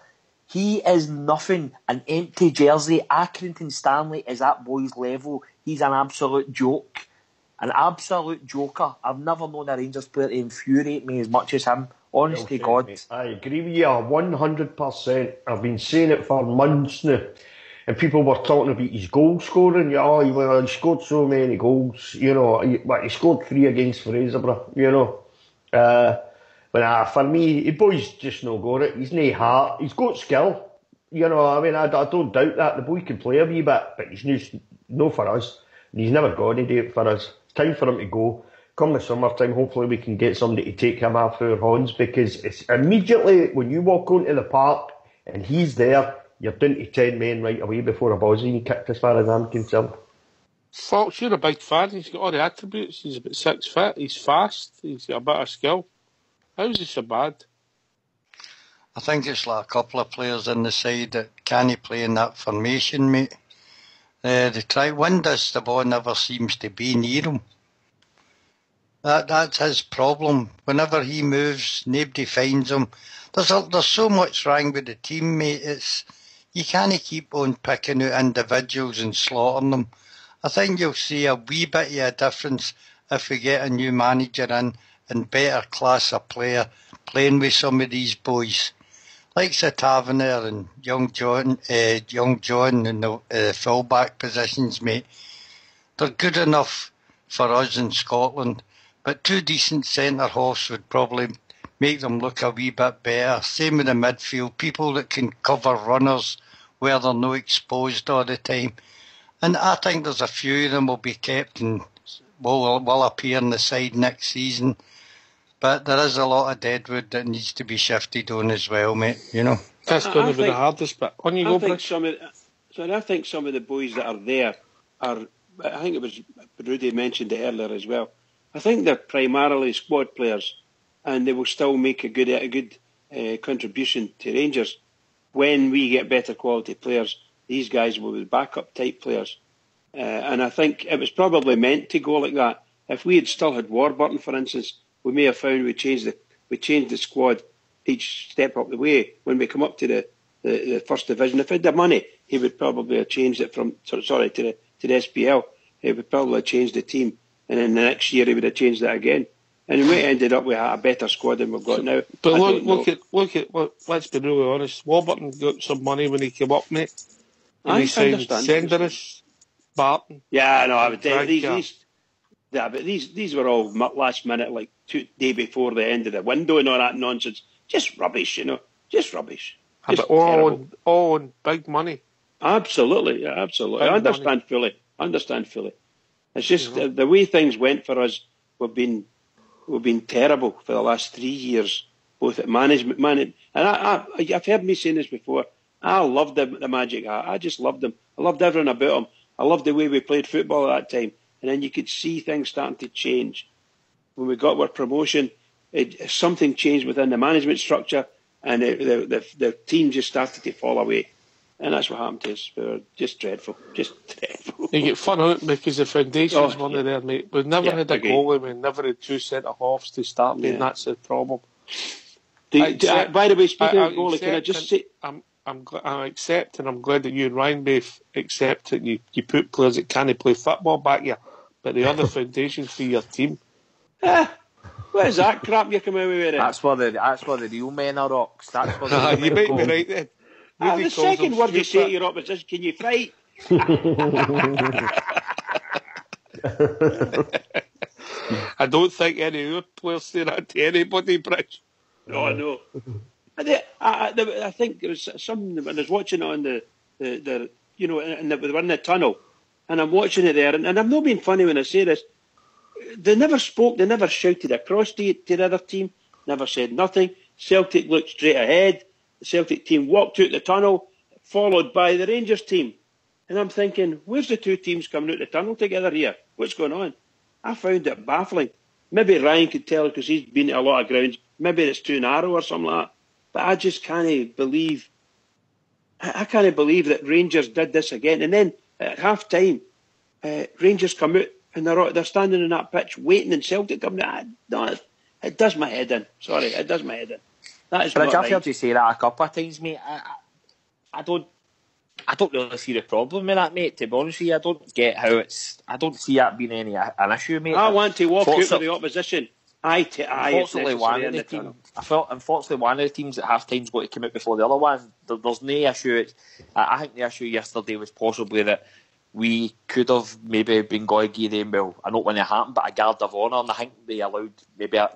He is nothing, an empty jersey. Accrington Stanley is that boy's level. He's an absolute joke. An absolute joker. I've never known a Rangers player to infuriate me as much as him. Honest to God. Mate. I agree with you 100%. I've been saying it for months now. And people were talking about his goal scoring. He scored so many goals. You know, he scored 3 against Fraserburgh, you know. But for me, the boy's just no got it. He's no heart. He's got skill. You know, I mean, I don't doubt that. The boy can play a wee bit, but he's just no for us. And he's never got any date for us. It's time for him to go. Come the summertime, hopefully we can get somebody to take him off our hands, because it's immediately when you walk onto the park and he's there, you're down to 10 men right away before a ball's even kicked, as far as I'm concerned. Fox, you're a big fan. He's got all the attributes. He's about 6 foot. He's fast. He's got a bit of skill. How's he so bad? I think it's like a couple of players in the side that can't play in that formation, mate. They try. Windass, the ball never seems to be near him. That's his problem. Whenever he moves, nobody finds him. There's so much wrong with the team, mate. You can't keep on picking out individuals and slaughtering them. I think you'll see a wee bit of a difference if we get a new manager in and better class of player playing with some of these boys. Like Taverner and Young John in the full-back positions, mate. They're good enough for us in Scotland. But 2 decent centre-halves would probably make them look a wee bit better. Same with the midfield. People that can cover runners where they're not exposed all the time. And I think there's a few of them will be kept and will appear in the side next season. But there is a lot of deadwood that needs to be shifted on as well, mate, you know. That's going to be the hardest bit. On you go, Bruce. I think some of the boys that are there are, I think it was Rudy mentioned it earlier as well, I think they're primarily squad players, and they will still make a good contribution to Rangers. When we get better quality players, these guys will be backup type players. And I think it was probably meant to go like that. If we had still had Warburton, for instance, we may have found we changed the squad each step up the way. When we come up to the first division, if he had the money, he would probably have changed it to the SPL. He would probably have changed the team. And then the next year he would have changed that again. And we might have ended up with a better squad than we've got now. But let's be really honest. Warburton got some money when he came up, mate. And he signed Senderis, Barton. Yeah, no, I would tell you, these were all last minute, like day before the end of the window and all that nonsense. Just rubbish, you know. Just rubbish. Just all on big money. Absolutely, yeah, absolutely. I understand fully. It's just the way things went for us. We've been terrible for the last 3 years, both at management. And I've heard me saying this before. I loved the Magic Hat. I just loved them. I loved everything about them. I loved the way we played football at that time. And then you could see things starting to change. When we got our promotion, something changed within the management structure, and the team just started to fall away. And that's what happened to us. We were just dreadful. You get fun on it because the foundations weren't there, mate. We've never had a goalie, we never had 2 centre-halves to start with, and that's the problem. By the way, speaking of goalie, can I just say... I accept, and I'm glad that you and Ryan both accept that you put players that can't play football back here, but the other foundations for your team. What is that crap you're coming away with? That's where the real men are, Rocks. That's where the real you men might be right then. The second word you say to your opposition, can you fight? I don't think any of your players say that to anybody, Bridge. No, I know. I think there was some when I was watching it on the they were in the tunnel, and I'm watching it there, and I'm not being funny when I say this. They never spoke, they never shouted across to the other team, never said nothing. Celtic looked straight ahead. The Celtic team walked out the tunnel, followed by the Rangers team. And I'm thinking, where's the two teams coming out the tunnel together here? What's going on? I found it baffling. Maybe Ryan could tell because he's been to a lot of grounds. Maybe it's too narrow or something like that. But I just can't believe... I can't believe that Rangers did this again. And then at half-time, Rangers come out and they're standing on that pitch waiting and Celtic come down. No, it does my head in. Sorry, it does my head in. That is but not I've heard you say that a couple of times, mate. I don't really see the problem with that, mate. To be honest with you, I don't get how it's. I don't see that being an issue, mate. I want to walk out with the opposition eye to eye. Unfortunately, one of the teams at half time's got to come out before the other one. There's no issue. I think the issue yesterday was possibly that we could have maybe been going to give them, well, I don't want it to happen, but a guard of honour, and I think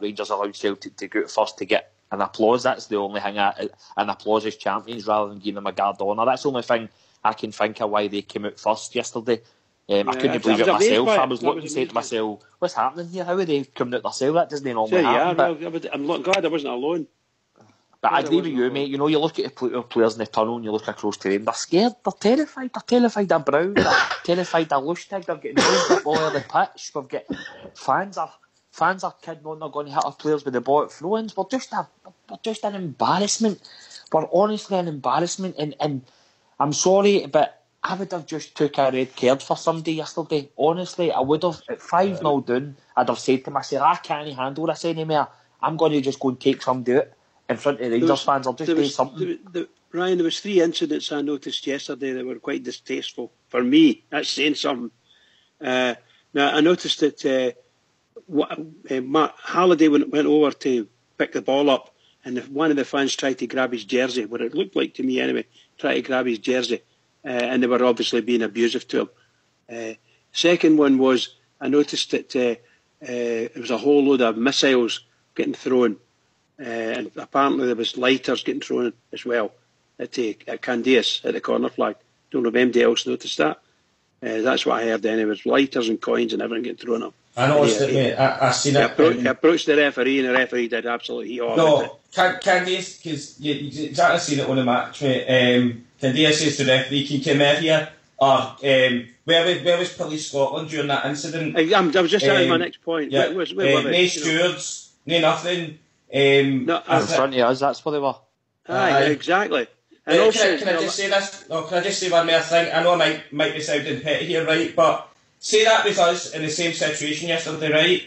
Rangers allowed Celtic to go out first to get an applause. That's the only thing, an applause as champions rather than giving them a guard of honour. That's the only thing I can think of why they came out first yesterday. I couldn't believe it myself. I was looking and saying to myself, what's happening here? How are they coming out themselves? That doesn't normally happen. I'm glad I wasn't alone. But I agree with you, mate. You know, you look at the players in the tunnel and you look across to them, they're scared, they're terrified. They're terrified of Brown, they're terrified of Lustig, they're getting moved up all over the pitch. We've got fans are kidding on, they're going to hit our players with the ball at throw-ins. We're just an embarrassment. We're honestly an embarrassment. And I'm sorry, but I would have just took a red card for somebody yesterday. Honestly, I would have. At 5-0 down, I'd have said to myself, I can't handle this anymore. I'm going to just go and take somebody out in front of Rangers fans. I'll just do something. Ryan, there was 3 incidents I noticed yesterday that were quite distasteful for me. That's saying something. Now, I noticed that Matt Halliday went over to pick the ball up, and one of the fans tried to grab his jersey, what it looked like to me anyway, tried to grab his jersey, and they were obviously being abusive to him. Second one was, I noticed that there was a whole load of missiles getting thrown, and apparently there was lighters getting thrown as well at Candias at the corner flag. Don't know if anybody else noticed that. That's what I heard anyway. There was lighters and coins and everything getting thrown up. I noticed it, mate. I seen it. He approached the referee, and the referee did absolutely heat off. No, Candias, because you exactly seen it on the match, mate. Candias says to the referee, "Can you come out here?" Or where was Police Scotland during that incident? I was just saying my next point. Yeah, where were they? No stewards, no nothing. No, in front of us, that's where they were. Aye, exactly. And also, can I just say this? No, can I just say one more thing? I know I might be sounding petty here, right? But say that was us in the same situation yesterday, right?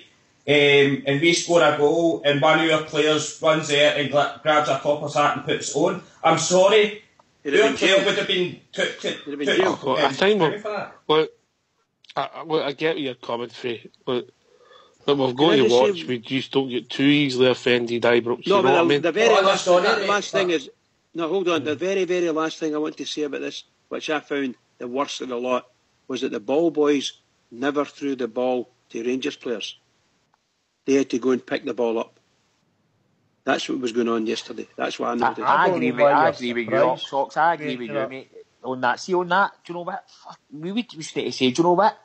And we score a goal, and one of our players runs there and grabs a copper's hat and puts it on. I'm sorry, our player would have been took jailed. I think I get where you're coming from, but we've got to watch. We just don't get too easily offended, Ibrox. No, but what I mean? The very last thing is... No, hold on. The very, very last thing I want to say about this, which I found the worst of the lot, was that the ball boys never threw the ball to Rangers players. They had to go and pick the ball up. That's what was going on yesterday. That's what I noticed. I agree with you, Socks. I agree with you, mate, on that. See, on that, do you know what? We would need to say, do you know what?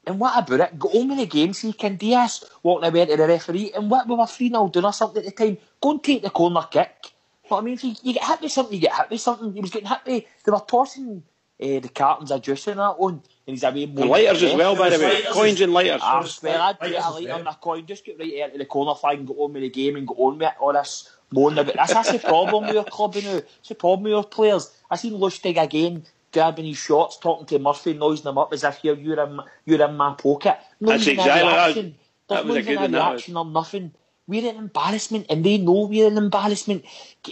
And what about it? Go on with the game, see Candias walking away to the referee, and what, we were 3-0 down or something at the time, go and take the corner kick. But I mean, if you get hit with something, you get hit with something. He was getting hit with... They were tossing the cartons of juice and that on, and he's away... And lighters as well, by the way. Coins and lighters. I swear, I'd put a lighter on a coin, just get right out to the corner flag and go on with the game and go on with it. All this moaning about... That's the problem with our club now. It's the problem with our players. I seen Lustig again, grabbing his shots, talking to Murphy, noising him up as if you're in my pocket. That's exactly... There's no even a reaction or nothing. we're an embarrassment, and they know we're an embarrassment.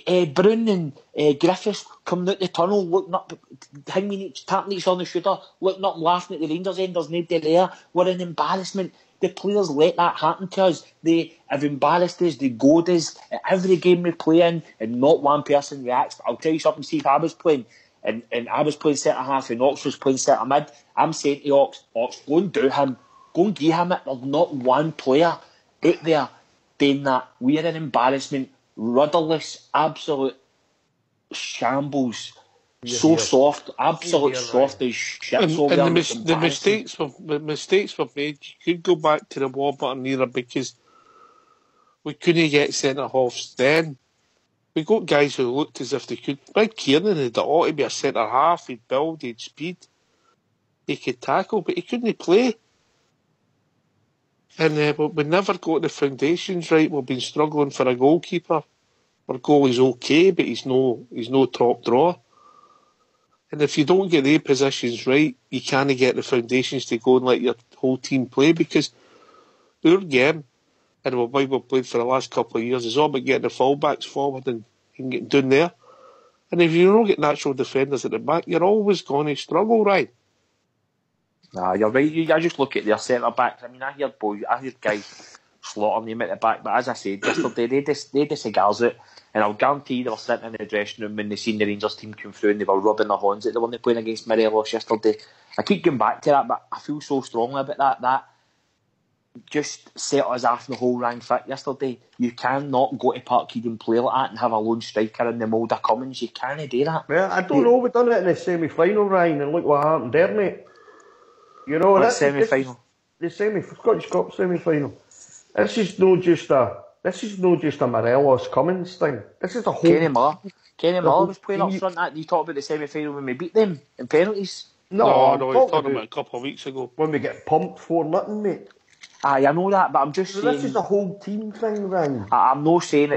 Brown and Griffiths coming out the tunnel, looking up, tapping each other on the shoulder, looking up and laughing at the Rangers end. There's nobody there. We're an embarrassment. The players let that happen to us. They have embarrassed us. They goad us at every game we play in, and not one person reacts. I'll tell you something, Steve. I was playing, and I was playing centre half, and Ox was playing centre mid. I'm saying to Ox, go and do him. Go and give him it. There's not one player out there doing that. We're an embarrassment. Rudderless, absolute shambles. So soft, absolute soft as shit. And the mistakes were made. You could go back to the Warburton era because we couldn't get centre halves then. We got guys who looked as if they could. Like Kiernan had ought to be a centre half. He'd build, he'd speed, he could tackle, but he couldn't play. And we never got the foundations right. We've been struggling for a goalkeeper. Our goal is okay, but he's no top drawer. And if you don't get the positions right, you can't get the foundations to go and let your whole team play, because our game, and the way we've played for the last couple of years, is all about getting the fullbacks forward and getting down there. And if you don't get natural defenders at the back, you're always going to struggle, right? Nah, you're right. I just look at their centre backs. I mean, I hear guys slaughtering them at the back, but as I said yesterday, they had the cigars out, and I'll guarantee they were sitting in the dressing room when they seen the Rangers team come through and they were rubbing their hands at the one they playing against Morelos yesterday. I keep going back to that, but I feel so strongly about that. That just set us off the whole rank fit yesterday. You cannot go to Parkhead and play like that and have a lone striker in the mould of Cummins. You can't do that. Well, I don't know. We've done it in the semi-final, Ryan, and look what happened there, mate. You know, what semi-final? The Scottish Cup semi-final. This is no just a Morelos Cummins thing. This is a whole... Kenny Miller was playing up front. That you talked about the semi-final when we beat them in penalties. No, we were talking about a couple of weeks ago when we get pumped 4-0, mate. Aye, I know that, but I'm just saying... This is a whole team thing, Ryan. I'm not saying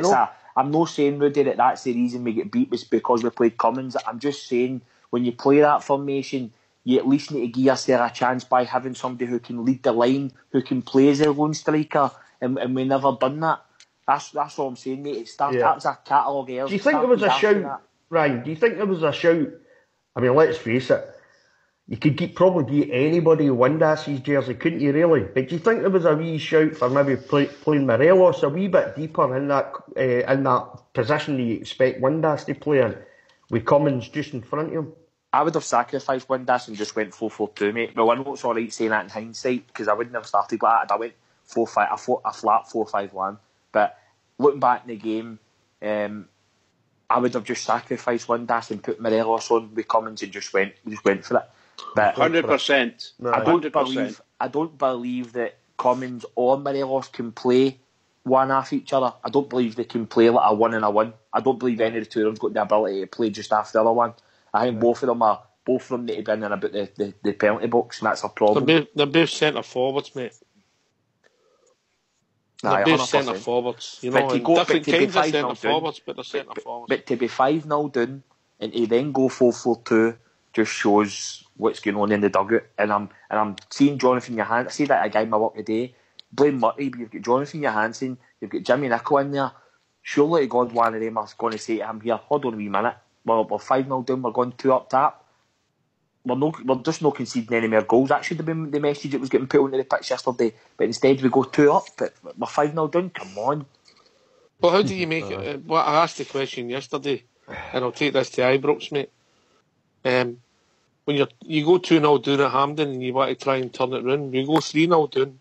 I'm not saying, Rudy, that that's the reason we get beat was because we played Cummins. I'm just saying, when you play that formation, you at least need to give yourself a chance by having somebody who can lead the line, who can play as a lone striker, and we never done that. That's all I'm saying, mate. That was a catalogue error. Do you think there was a shout, Ryan? Do you think there was a shout? I mean, let's face it. You could probably get anybody who Windas's jersey, couldn't you, really? But do you think there was a wee shout for maybe playing Morelos a wee bit deeper in that position that you expect Windas to play in, with Cummins just in front of him? I would have sacrificed Windas and just went 4-4-2, mate. Well, I know it's alright saying that in hindsight, because I wouldn't have started like that. I went 4-5, a flat 4-5-1. But looking back in the game, I would have just sacrificed Windas and put Morelos on with Cummins and just went for it. But 100%. I don't believe that Cummins or Morelos can play one off each other. I don't believe they can play like a 1 and a 1. I don't believe any of the two of them got the ability to play just after the other one. I think both of them need to be in and about the penalty box, and that's a problem. They're both centre forwards, mate. They're both centre forwards. You know, different kinds of centre forwards, but they're centre forwards. But to be 5-0 down and to then go 4-4-2 just shows what's going on in the dugout. And I'm seeing Jonathan Johansson. I see that a guy in my work today. Blame Murray, but you've got Jonathan Johansson, you've got Jimmy Nicholl in there. Surely to God, one of them are going to say to him, here, hold on a wee minute. We're 5-0 down, we're going 2 up top. We're just not conceding any more goals. That should have been the message that was getting put onto the pitch yesterday. But instead we go 2 up, but we're 5-0 down. Come on. Well, how do you make it? Well, I asked the question yesterday, and I'll take this to Ibrox, mate. When you go 2-0 down at Hampden and you want to try and turn it round, you go 3-0 down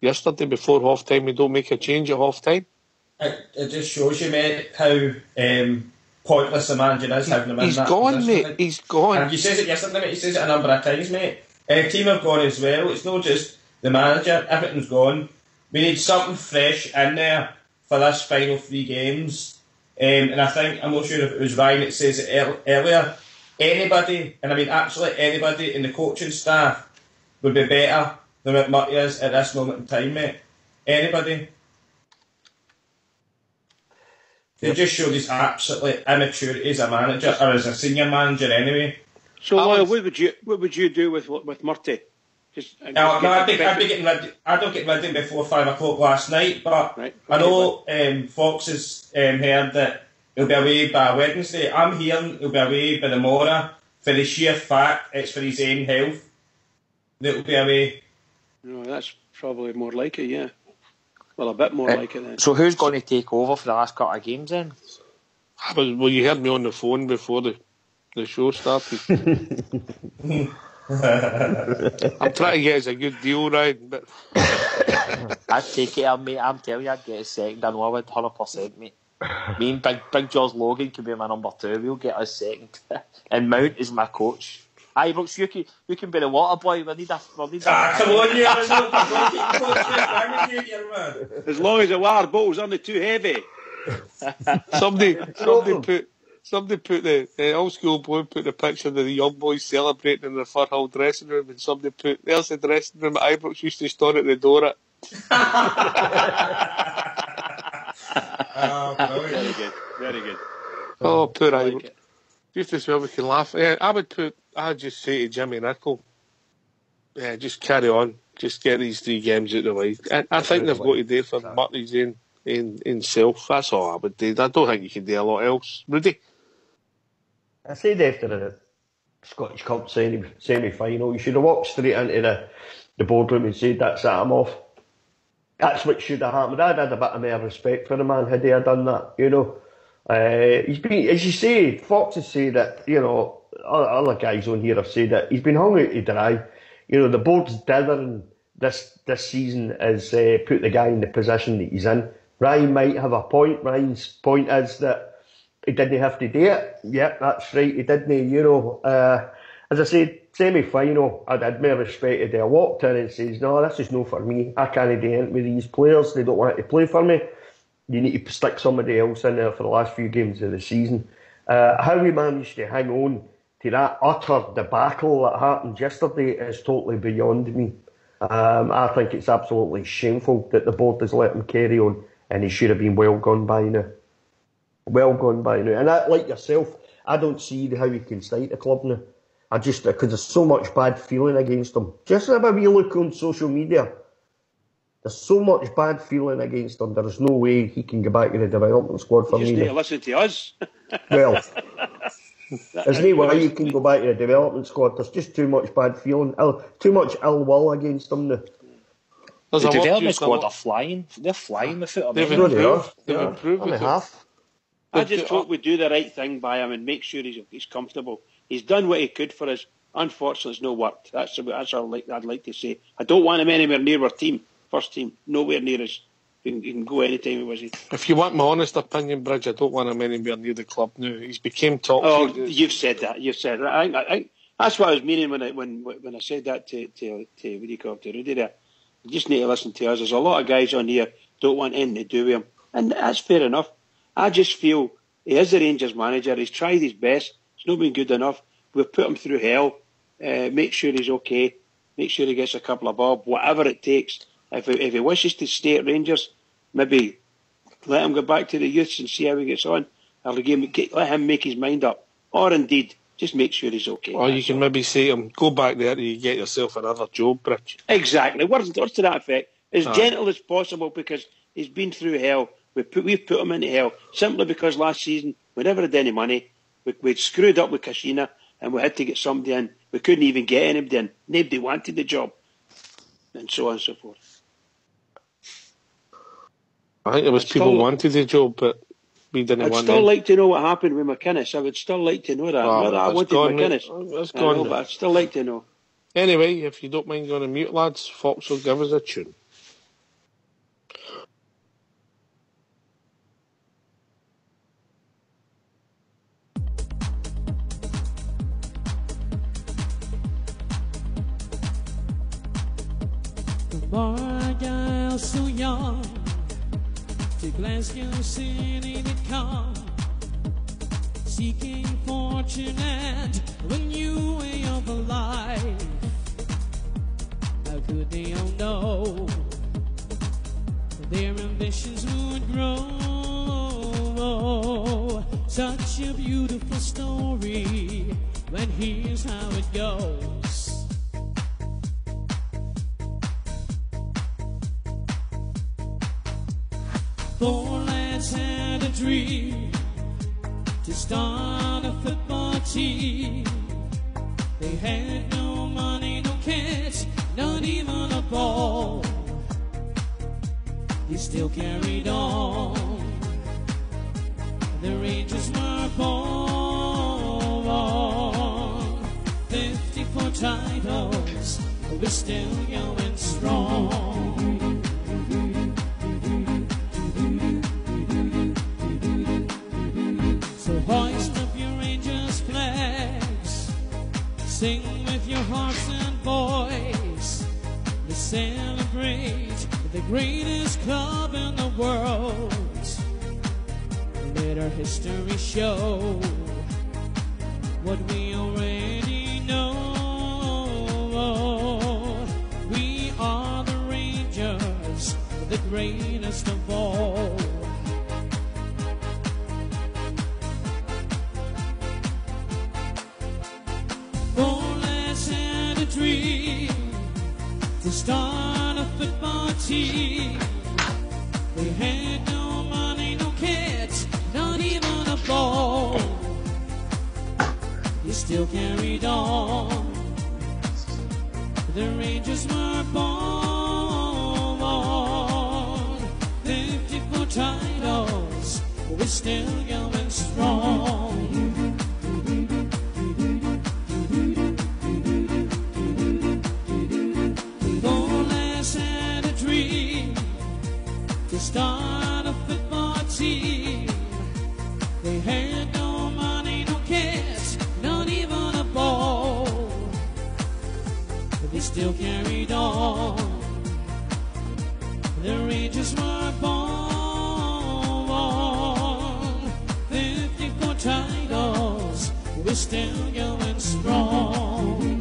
yesterday before half time, we don't make a change at half time. It just shows you, mate, how pointless the manager is having him in that gone, position. Mate. He's gone. And he says it yesterday, mate. He says it a number of times, mate. Team have gone as well. It's not just the manager. Everything's gone. We need something fresh in there for this final 3 games. And I think, I'm not sure if it was Ryan that says it earlier, anybody, and I mean absolutely anybody in the coaching staff would be better than what Murray is at this moment in time, mate. Anybody. They just showed his absolutely immaturity as a manager, or as a senior manager anyway. So, what would you do with Murty? I'd be getting ready. I don't get ready before 5 o'clock last night, but right. I know Fox has heard that he'll be away by Wednesday. I'm hearing he'll be away by tomorrow for the sheer fact it's for his own health that he'll be away. No, that's probably more like it, yeah. Well, a bit more like it then. So who's going to take over for the last couple of games then? Well, you heard me on the phone before the show started. I'm trying to get us a good deal, right? But I'd take it, mate. I'm telling you, I'd get a second. I know I would 100%, mate. Me and Big George Logan could be my number 2. We'll get a second. And Mount is my coach. Aye, Brooks, you can be the water boy. We need a come on, you. As long as the water bottle's only too heavy. Somebody put the old school boy put the picture of the young boys celebrating in the Fur Hall dressing room, and somebody put there's the dressing room Ibrox used to store at the door at. Very good, very good. Oh, poor Ibrox. Just as well we can laugh. I'd just say to Jimmy Nicholl, just carry on, just get these 3 games out of the way. I think they've got to do it for Murty's in self. That's all I would do. I don't think you can do a lot else. Rudy? I said after the Scottish Cup semi-final, you should have walked straight into the boardroom and said, that's it, I'm off. That's what should have happened. I'd had a bit of more respect for the man had he done that, you know. He's been, as you say, Fox has said that, you know, other guys on here have said that he's been hung out to dry. You know, the board's dithering this season has put the guy in the position that he's in. Ryan might have a point. Ryan's point is that he didn't have to do it. Yep, that's right, he didn't, you know. As I said, semi-final, I'd had more respect if they walked in and says, no, this is no for me. I can't do anything with these players. They don't want to play for me. You need to stick somebody else in there for the last few games of the season. How we managed to hang on to that utter debacle that happened yesterday is totally beyond me. I think it's absolutely shameful that the board has let him carry on, and he should have been well gone by now. Well gone by now. And like yourself, I don't see how he can stay at the club now. Because there's so much bad feeling against him. Just have a wee look on social media. There's so much bad feeling against him. There's no way he can go back to the development squad for me. You just need to listen to us. Well, there's no way you can go back to the development squad. There's just too much bad feeling, too much ill will against him now. The development squad are flying. They're flying with it. They've improved. They have. I just hope we do the right thing by him and make sure he's comfortable. He's done what he could for us. Unfortunately, it's no worked. That's all I'd like to say. I don't want him anywhere near our team, first team, nowhere near us. He can go anytime he was. If you want my honest opinion, Bridge, I don't want him anywhere near the club now. He's became toxic. Oh, you've said that. I that's what I was meaning when I said that to what do you call it, to Rudy there. You just need to listen to us. There's a lot of guys on here don't want anything to do with him, and that's fair enough. I just feel he is the Rangers manager. He's tried his best. It's not been good enough. We've put him through hell. Make sure he's okay. Make sure he gets a couple of bob, whatever it takes. If he wishes to stay at Rangers, maybe let him go back to the youths and see how he gets on. Or let him make his mind up. Or indeed, just make sure he's okay. Or you can maybe say to him, go back there and you get yourself another job, Bridge. Exactly. Words to that effect. As gentle as possible, because he's been through hell. We've put him into hell simply because last season we never had any money. We'd screwed up with Kashina and we had to get somebody in. We couldn't even get anybody in. Nobody wanted the job. And so on and so forth. I think there was people who wanted the job, but we didn't want it. I'd still like to know what happened with McInnes. I would still like to know that. Whether I wanted McInnes. It's gone. But I'd still like to know. Anyway, if you don't mind going to mute, lads, Fox will give us a tune. Boy, so young, to Glasgow City to come, seeking fortune and a new way of life. How could they all know their ambitions would grow? Such a beautiful story, but here's how it goes. Four lads had a dream to start a football team. They had no money, no cash, not even a ball. They still carried on. The Rangers were born. 54 titles, we're still going strong. So hoist up your Rangers flags, sing with your hearts and voice. Let's celebrate the greatest club in the world. Let our history show what we already know. We are the Rangers, the greatest of all. Four lads had a dream to start a football team. They had no money, no kids, not even a ball. They still carried on. The Rangers were born. 54 titles, we're still going strong. To start a football team. They had no money, no cash, not even a ball. But they still carried on. The Rangers were born. 54 titles, we're still going strong.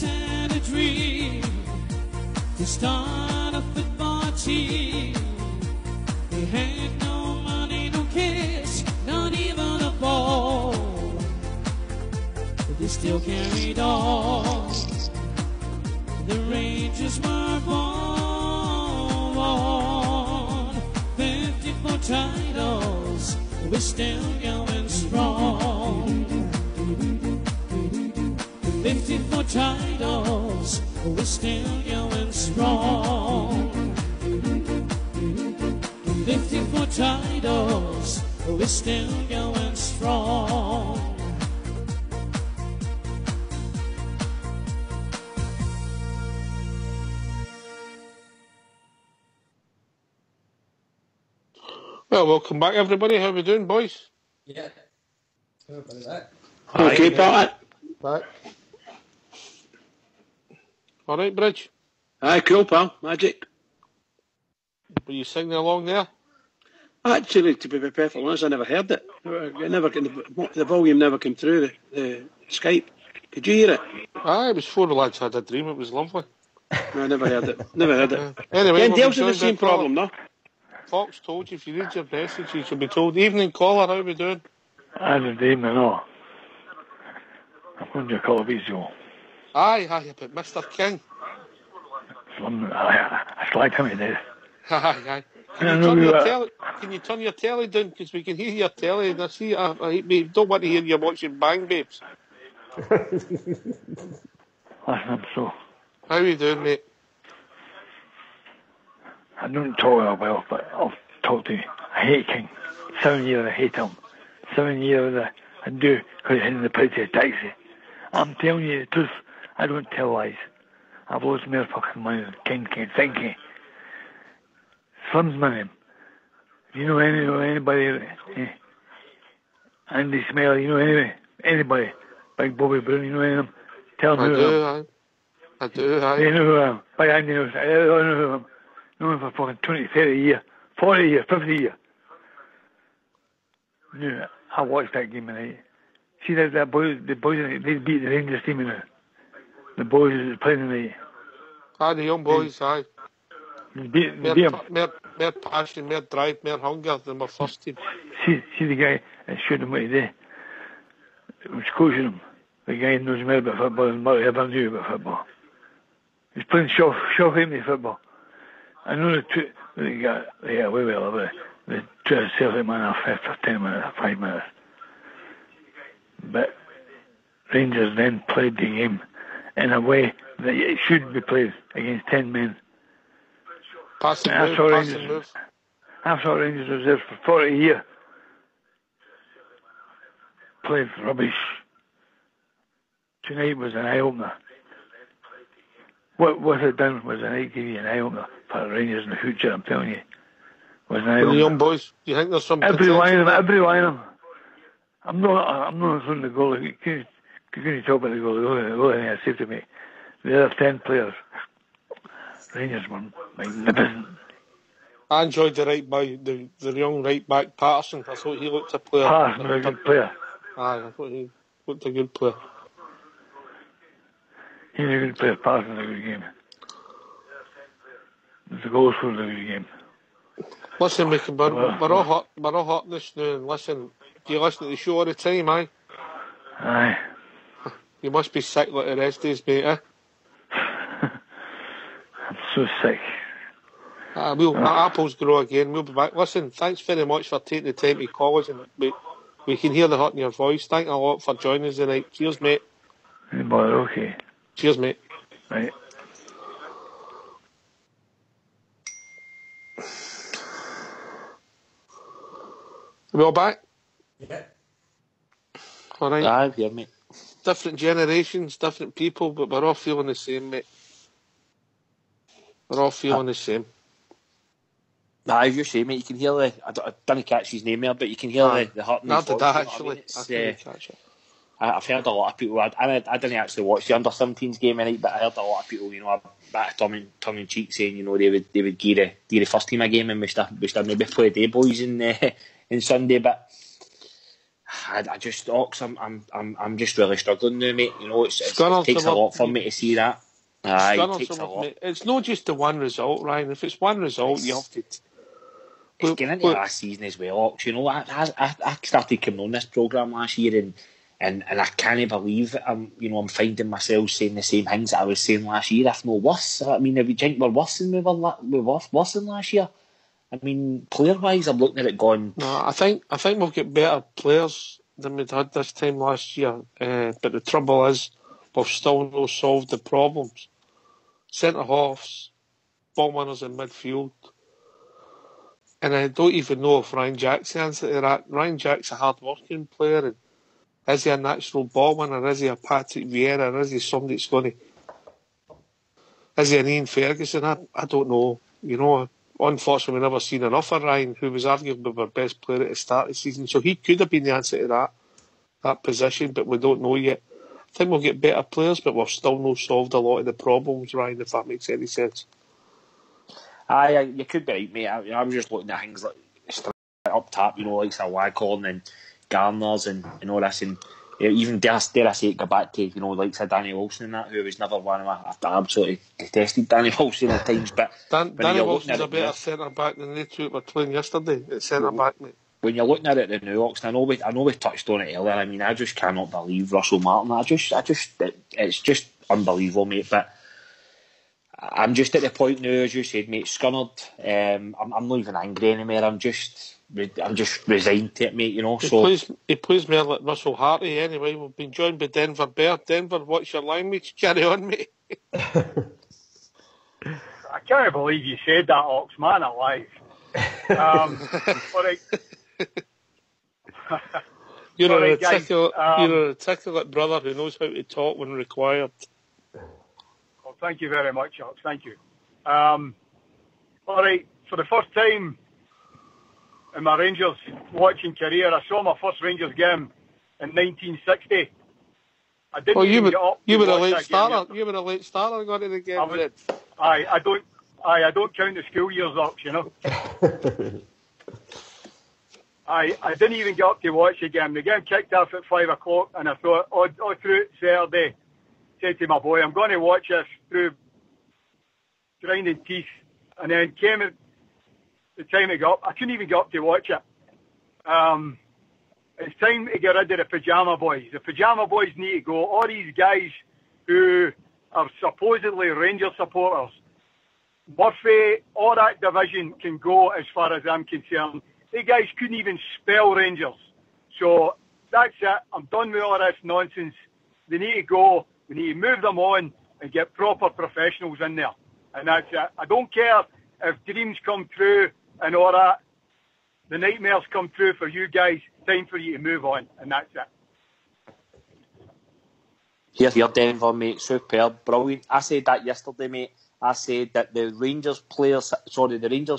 Had a dream to start a football team. They had no money, no cash, not even a ball. But they still carried on. The Rangers were born. 54 titles, we're still going strong. 54 titles, we're still going strong. 54 titles, we're still going strong. Well, welcome back, everybody. How are we doing, boys? Yeah. Sorry about that. Okay, Pat. Back. All right, Bridge. Aye, cool, pal. Magic. Were you singing along there? Actually, to be perfectly honest, I never heard it. The volume never came through the Skype. Could you hear it? Aye, it was Four Lads Had a Dream. It was lovely. No, I never heard it. Never heard it. Anyway, Ken Dale's had the same problem, no? Fox told you if you read your message, you should be told. Evening caller, how are we doing? I didn't even know. I'm going to call a weeks ago. Aye, but Mr. King. I slagged him to death. Aye. Can you turn your telly down? Because we can hear your telly. And I see, we don't want to hear you watching Bang Babes. Listen, I'm so. How are you doing, mate? I don't talk well, but I'll talk to you. I hate King. 7 years I hate him. 7 years I do, because he's in the place of a taxi. I'm telling you the truth. I don't tell lies. I've lost more fucking money than King can't think of. Slim's my name. Do you know anybody? Andy Smell, you know anybody? Big Bobby Brown, you know any of them? Tell me who I am. I do. You know who I am. Big Andy knows. I don't know who I am. Known him for fucking 20, 30 years, 40 years, 50 years. Yeah, I watched that game tonight. See that the boys, they beat the Rangers team now. The boys is playing tonight. Aye, the young boys, aye. They beat them. More passion, more drive, more hunger than my first team. See the guy that showed him what he did. It was coaching him. the guy knows more about football than Murray ever knew about football. He's playing show-family football. I know the two, they got away with it. They try to sell him on for 10 minutes, 5 minutes. But Rangers then played the game in a way that it should be played against 10 men. Pass and move. I thought Rangers was there for 40 years. Played rubbish. Tonight was an eye-opener. What it done was a night give you an eye-opener for Rangers in the future, I'm telling you. Was an eye-opener. The young boys, do you think there's some every one of them. I'm not from the goal. Can you talk about the goal? The only thing I say to me, the other 10 players, Rangers were magnificent. I enjoyed the young right back Patterson. I thought he looked a player. Patterson was a good player. Aye, I thought he looked a good player. He's a good player. Patterson was a good game. The goals for the good game. Listen, we're all hot this now. And listen, do you listen to the show all the time, aye? Aye. You must be sick like the rest of us, mate, eh? I'm so sick. My apples grow again. We'll be back. Listen, thanks very much for taking the time to call us, and we can hear the hurt in your voice. Thank you a lot for joining us tonight. Cheers, mate. Okay. Cheers, mate. Right. Are we all back? Yeah. All right. Aye, yeah, mate. Different generations, different people, but we're all feeling the same, mate. We're all feeling the same. As you say, mate, you can hear I didn't catch his name there, but you can hear the hurt in his voice. That actually. I couldn't catch it. I've heard a lot of people. I didn't actually watch the under-17s game tonight, but I heard a lot of people, a bit of tongue in cheek saying, they would give the first team a game, and we still maybe play day boys in Sunday. But I just Ox, I'm just really struggling now, mate. It takes a lot for me to see that. It takes a lot. It's not just the one result, Ryan. If it's one result, you have to. It's getting into last season as well, Ox. I started coming on this programme last year, and I can't believe that I'm finding myself saying the same things that I was saying last year, if not worse. I mean, if you think we're worse than worse than last year. I mean, player-wise, I'm looking at it going. No, I think we'll get better players than we'd had this time last year. But the trouble is, we've still not solved the problems. Centre halves, ball winners in midfield. And I don't even know if Ryan Jack's the answer to that. Ryan Jack's a hard-working player, and is he a natural ball winner? Is he a Patrick Vieira? Is he somebody that's going to... Is he an Ian Ferguson? I don't know. Unfortunately, we've never seen enough of Ryan, who was arguably our best player at the start of the season. So he could have been the answer to that position, but we don't know yet. I think we'll get better players, but we've still not solved a lot of the problems, Ryan, if that makes any sense. Aye, you could be right, mate. I was just looking at things like up top, like Waghorn and Garners and all this, and even dare I say it, go back to like Danny Wilson and that, who was never one of my. I absolutely detested Danny Wilson at times, but Danny Wilson's a better centre back than they two that were playing yesterday at centre back, mate. When you're looking at it the new Oxton, I know we touched on it earlier. I mean, I just cannot believe Russell Martin. It's just unbelievable, mate. But I'm just at the point now, as you said, mate, scunnered. I'm not even angry anymore. I'm just resigned to it, mate. He plays more like Russell Harty anyway. We've been joined by Denver Bear. Denver, what's your language? Carry on, mate. I can't believe you said that, Ox, man alive. You're an articulate brother who knows how to talk when required. Well, thank you very much, Ox. Thank you. All right, for the first time in my Rangers watching career, I saw my first Rangers game in 1960. I didn't even get up. You were a late starter. You were a late starter. Got to the game. I don't count the school years, Ox. I didn't even get up to watch the game. The game kicked off at 5 o'clock, and I thought all through it Saturday, said to my boy, I'm going to watch this through grinding teeth. And then came at the time it got up, I couldn't even get up to watch it. It's time to get rid of the pyjama boys. The pyjama boys need to go. All these guys who are supposedly Rangers supporters, Murphy, all that division can go as far as I'm concerned. They guys couldn't even spell Rangers. So that's it. I'm done with all this nonsense. They need to go. We need to move them on and get proper professionals in there. And that's it. I don't care if dreams come true and all that. The nightmares come true for you guys. Time for you to move on. And that's it. Here, Denver, mate. Superb. Brilliant. I said that yesterday, mate. I said that the Rangers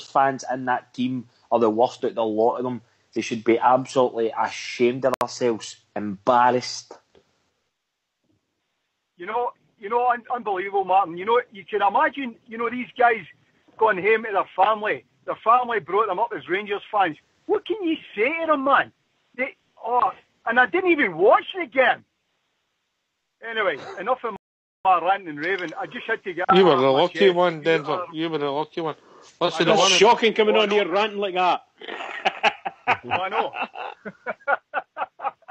fans in that team are the worst out of the lot of them. They should be absolutely ashamed of themselves. Embarrassed. You know, unbelievable, Martin. You know, you can imagine, these guys going home to their family. Their family brought them up as Rangers fans. What can you say to them, man? And I didn't even watch the game. Anyway, enough of my ranting and raving. I just had to get... You were the lucky one, Denver. You were the lucky one. That's shocking coming on here ranting like that. I know.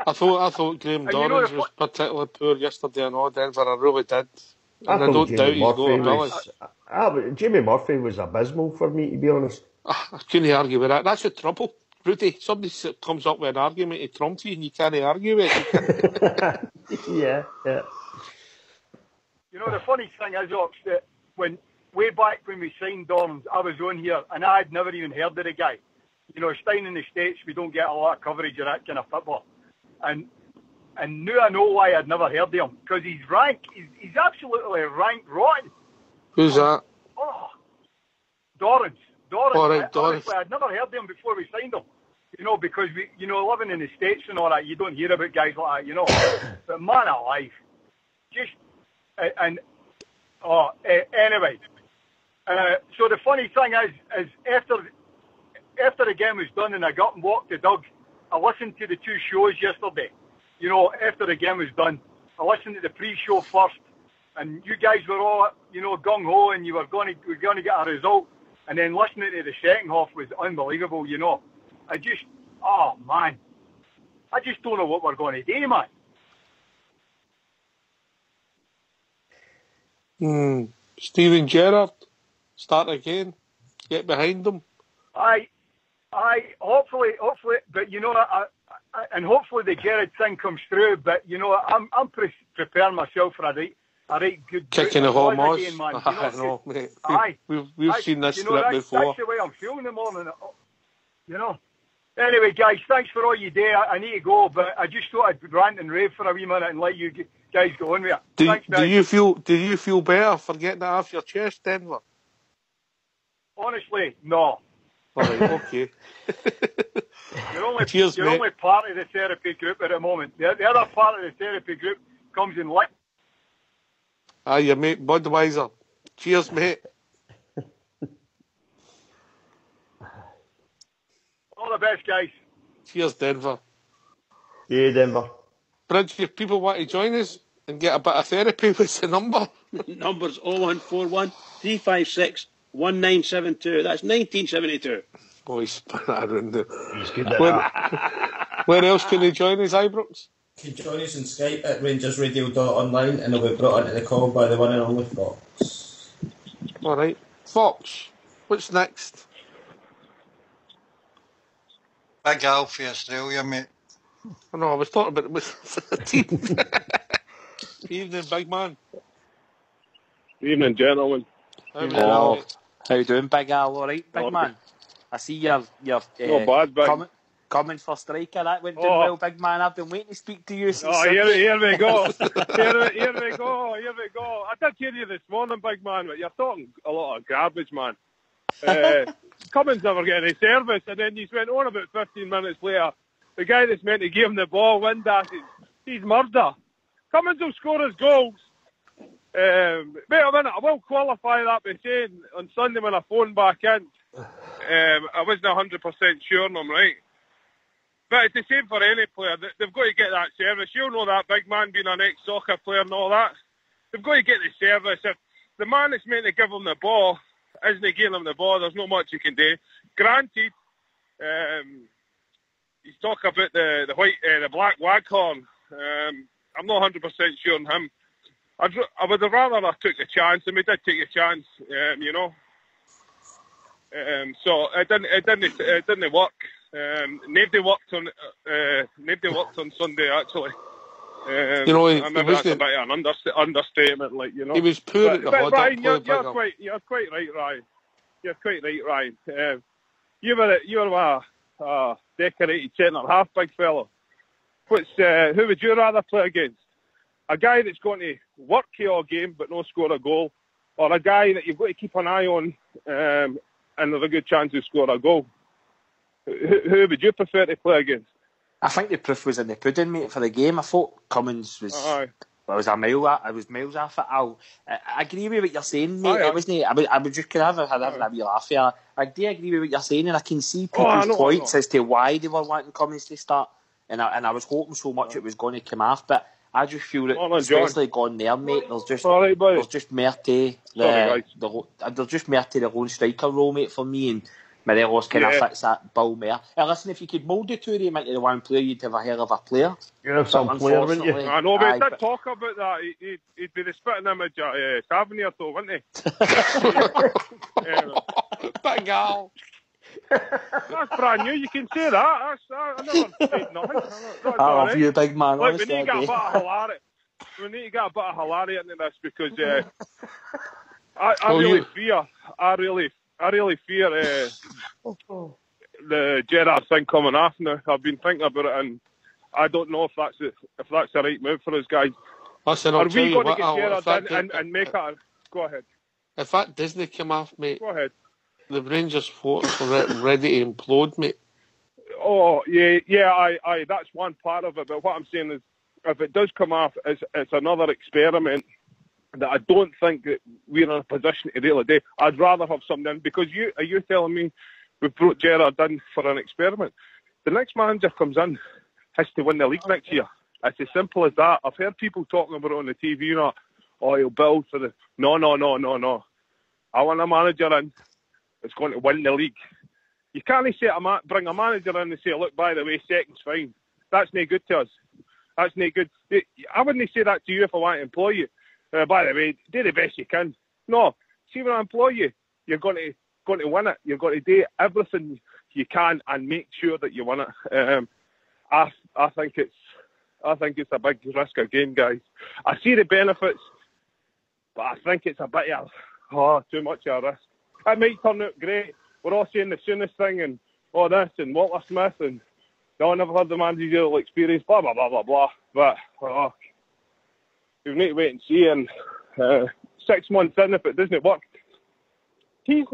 I thought Graham Dorrans was particularly poor yesterday and all, Denver. I really did. And I don't doubt he's got ability. Jamie Murphy was abysmal for me, to be honest. I couldn't argue with that. That's the trouble, Rudy. Somebody comes up with an argument to trump you and you can't argue with it. Yeah. You know, the funny thing is, Ox, that way back when we signed Dorrans, I was on here and I had never even heard of the guy. You know, staying in the States, we don't get a lot of coverage of that kind of football. And now I know why I'd never heard of him. Because he's absolutely ranked rotten. Who's that? Oh, Dorrans. All right, Dorrans. Honestly, I'd never heard of him before we signed him. You know, because living in the States and all that, you don't hear about guys like that, you know. But man alive. Anyway. So the funny thing is after the game was done and I got and walked the dog, I listened to the two shows yesterday. You know, after the game was done, I listened to the pre-show first, and you guys were all, gung-ho, and we're going to get a result. And then listening to the second half was unbelievable, you know. I just don't know what we're going to do, man. Steven Gerrard, start again, get behind them. Hopefully, but hopefully the Gerrard thing comes through. But I'm preparing myself for a right good kicking the whole moss. I know, mate. We've seen this script before. That's the way I'm feeling in the morning. You know. Anyway, guys, thanks for all you do. I need to go, but I just thought I'd rant and rave for a wee minute and let you guys go on with it. Do you feel better for getting that off your chest, Denver? Honestly, no. All right, okay. You're only part of the therapy group at the moment. The other part of the therapy group comes in late. Your mate Budweiser. Cheers, mate. All the best, guys. Cheers, Denver. Yeah, Denver. Bridge, if people want to join us and get a bit of therapy, what's the number? Number's 0141 356 1972. That's 1972. Oh, he's spun that around there. He's good at that. Where else can they join us, Ibrox? You can join us on Skype at RangersRadio.online and it'll be brought into the call by the one and only Fox. Alright. Fox, what's next? Big Al for Australia, mate. I know, I was talking about it with the team. Evening, big man. Evening, gentlemen. How you doing, Big Al? All right, big man? I see you're not bad, big. Coming for striker. That went down well, big man. I've been waiting to speak to you since. Here we go. Here we go. I did hear you this morning, big man, but you're talking a lot of garbage, man. Cummins never get any service, and then you went on about 15 minutes later. The guy that's meant to give him the ball, Windass, he's murder. Cummins will score his goals. Wait a minute, I will qualify that by saying on Sunday when I phoned back in, I wasn't 100% sure on him, right? But it's the same for any player. They've got to get that service. You'll know that, big man, being an ex-soccer player and all that. They've got to get the service. If the man that's meant to give them the ball isn't giving them the ball, there's not much you can do. Granted, you talk about the black waghorn. I'm not 100% sure on him. I would have rather I took the chance, and we did take a chance, you know. So it didn't work. Nobody worked on Sunday actually. You know, maybe that's a bit of an understatement, like, you know. He was poor at the but Ryan, you're play. quite right, Ryan. You're quite right, Ryan. You were a decorated centre half, big fellow. Who would you rather play against? A guy that's going to work you all game but not score a goal, or a guy that you've got to keep an eye on and there's a good chance to score a goal? Who would you prefer to play against? I think the proof was in the pudding, mate, for the game. I thought Cummins was... I was miles off it. I agree with what you're saying, mate. It wasn't. I would just kind of having a wee laugh here. I do agree with what you're saying, and I can see people's points as to why they were wanting Cummins to start. And I was hoping so much it was going to come off, but I just feel that especially gone there, mate. There's just more to there's just more to the lone striker role, mate, for me, and Morelos kind of fits that bill more. Listen, if you could mould the two of them into the one player, you'd have a hell of a player. You'd have some player, wouldn't you? I know, but he did talk about that. He'd be the spitting image at Tavernier, though, wouldn't he? Big gal. That's brand new. You can say that. I never said nothing. I love you, big man. Look, we need to get a bit of hilarity. We need to get a bit of hilarity into this because I really fear the Gerrard thing coming off now. I've been thinking about it, and I don't know if that's the right move for us guys. Listen, Are we going to get Gerrard in and make it? Go ahead. If that Disney came off, mate, go ahead. The Rangers fought ready to implode, mate. Oh yeah, I that's one part of it. But what I'm saying is, if it does come off, it's another experiment that I don't think that we're in a position to really do. I'd rather have something because are you telling me we've brought Gerrard in for an experiment? The next manager comes in has to win the league next year. It's as simple as that. I've heard people talking about it on the TV, you know, he'll build for the... No. I want a manager in that's going to win the league. You can't say bring a manager in and say, look, by the way, second's fine. That's no good to us. That's no good. I wouldn't say that to you if I want to employ you. By the way, do the best you can. No, see, when I employ you, you're going to win it. You've got to do everything you can and make sure that you win it. I think it's a big risk again, guys. I see the benefits, but I think it's a bit of too much of a risk. It might turn out great. We're all saying the soonest thing and all this and Walter Smith and I never had the managerial experience, blah blah blah blah blah. But we need to wait and see. And 6 months in, if it doesn't work, I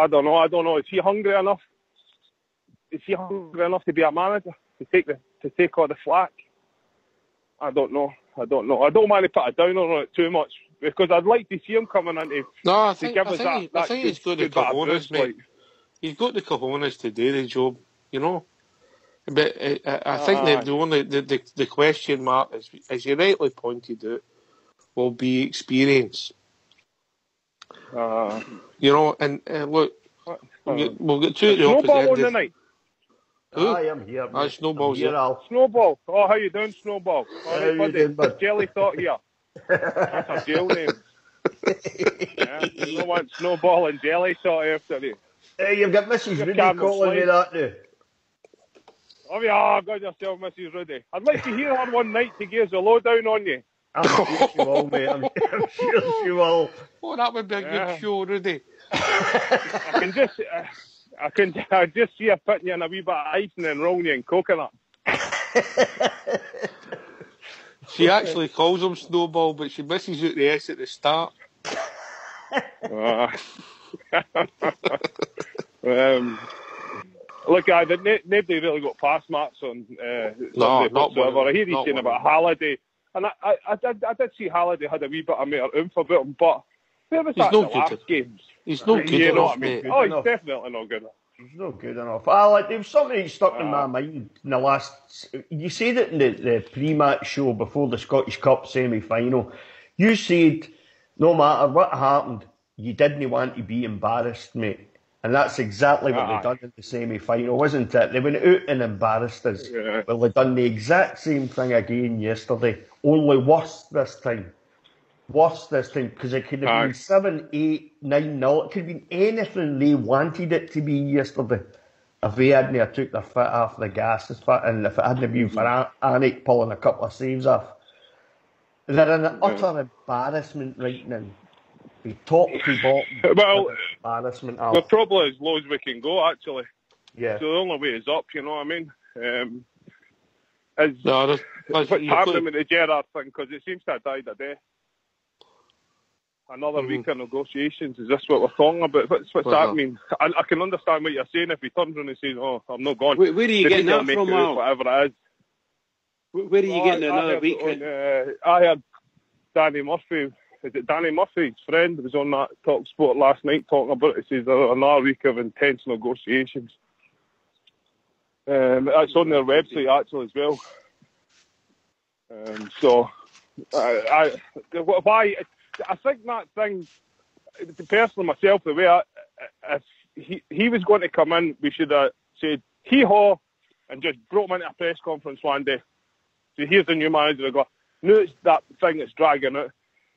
don't know. Is he hungry enough? Is he hungry enough to be a manager to take all the flack? I don't know. I don't want to put a downer on it too much because I'd like to see him coming in I think he's got the cojones, mate. He's got the cojones to do the job, you know. But I think the question mark, as you rightly pointed out, will be experience. You know, and look, we'll get to the opposite. Snowball on the night. I am here. Snowball's here. Snowball. Oh, how you doing, Snowball? All right, buddy. Jelly thought here. That's a jail name. You don't want Snowball and Jelly thought after you. Hey, you've got Mrs. Rudy calling me that now. Oh, yeah, got yourself, Mrs. Rudy. I'd like to hear her one night to give us a lowdown on you. I'm sure she will, mate. I'm sure she will. Oh, that would be a good show, Rudy. I just see her putting you in a wee bit of ice and then rolling you in coconut. She actually calls him Snowball, but she misses out the S at the start. Look, nobody really got pass marks on not whatsoever. I hear he's saying about Halliday, and I did see Halliday had a wee bit of more oomph about him, but where was that in the last games? He's not good enough, mate. Oh, he's definitely not good enough. He's not good enough. There was something that stuck in my mind in the last... You said it in the pre-match show before the Scottish Cup semi-final. You said, no matter what happened, you didn't want to be embarrassed, mate. And that's exactly what they done in the semi-final, wasn't it? They went out and embarrassed us. Yeah. Well, they done the exact same thing again yesterday, only worse this time. Worse this time, because it could have been 7, 8, 9-0. It could have been anything they wanted it to be yesterday. If they hadn't took their foot off the gas, and if it hadn't been for Anik pulling a couple of saves off. They're an utter embarrassment right now. Be top to bottom. Well, embarrassment. we're probably as low as we can go, actually. Yeah. So the only way is up, you know what I mean? What's you're happening with the Gerrard thing, because it seems to have died a day. Another week of negotiations, is this what we're talking about? What's that mean? I can understand what you're saying if he turns around and says, "Oh, I'm not gone." Where are you getting that from, Al? Whatever it is. Where are you getting another week? I heard Danny Murphy. Is it Danny Murphy's friend was on that Talk Sport last night talking about it. He says another week of intense negotiations. That's on their website actually as well. I think that thing, personally myself, the way if he was going to come in, we should have said hee-haw and just brought him into a press conference one day. So here's the new manager. I go, no, it's that thing that's dragging out.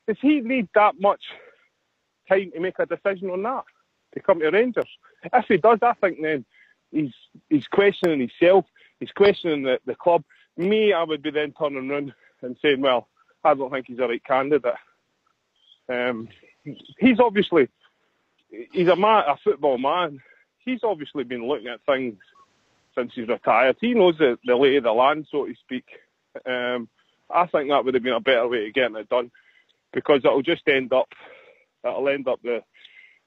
Does he need that much time to make a decision on that to come to Rangers? If he does, I think then he's questioning himself. He's questioning the club. Me, I would be then turning around and saying, well, I don't think he's the right candidate. He's a football man. He's obviously been looking at things since he's retired. He knows the lay of the land, so to speak. I think that would have been a better way of getting it done, because it'll end up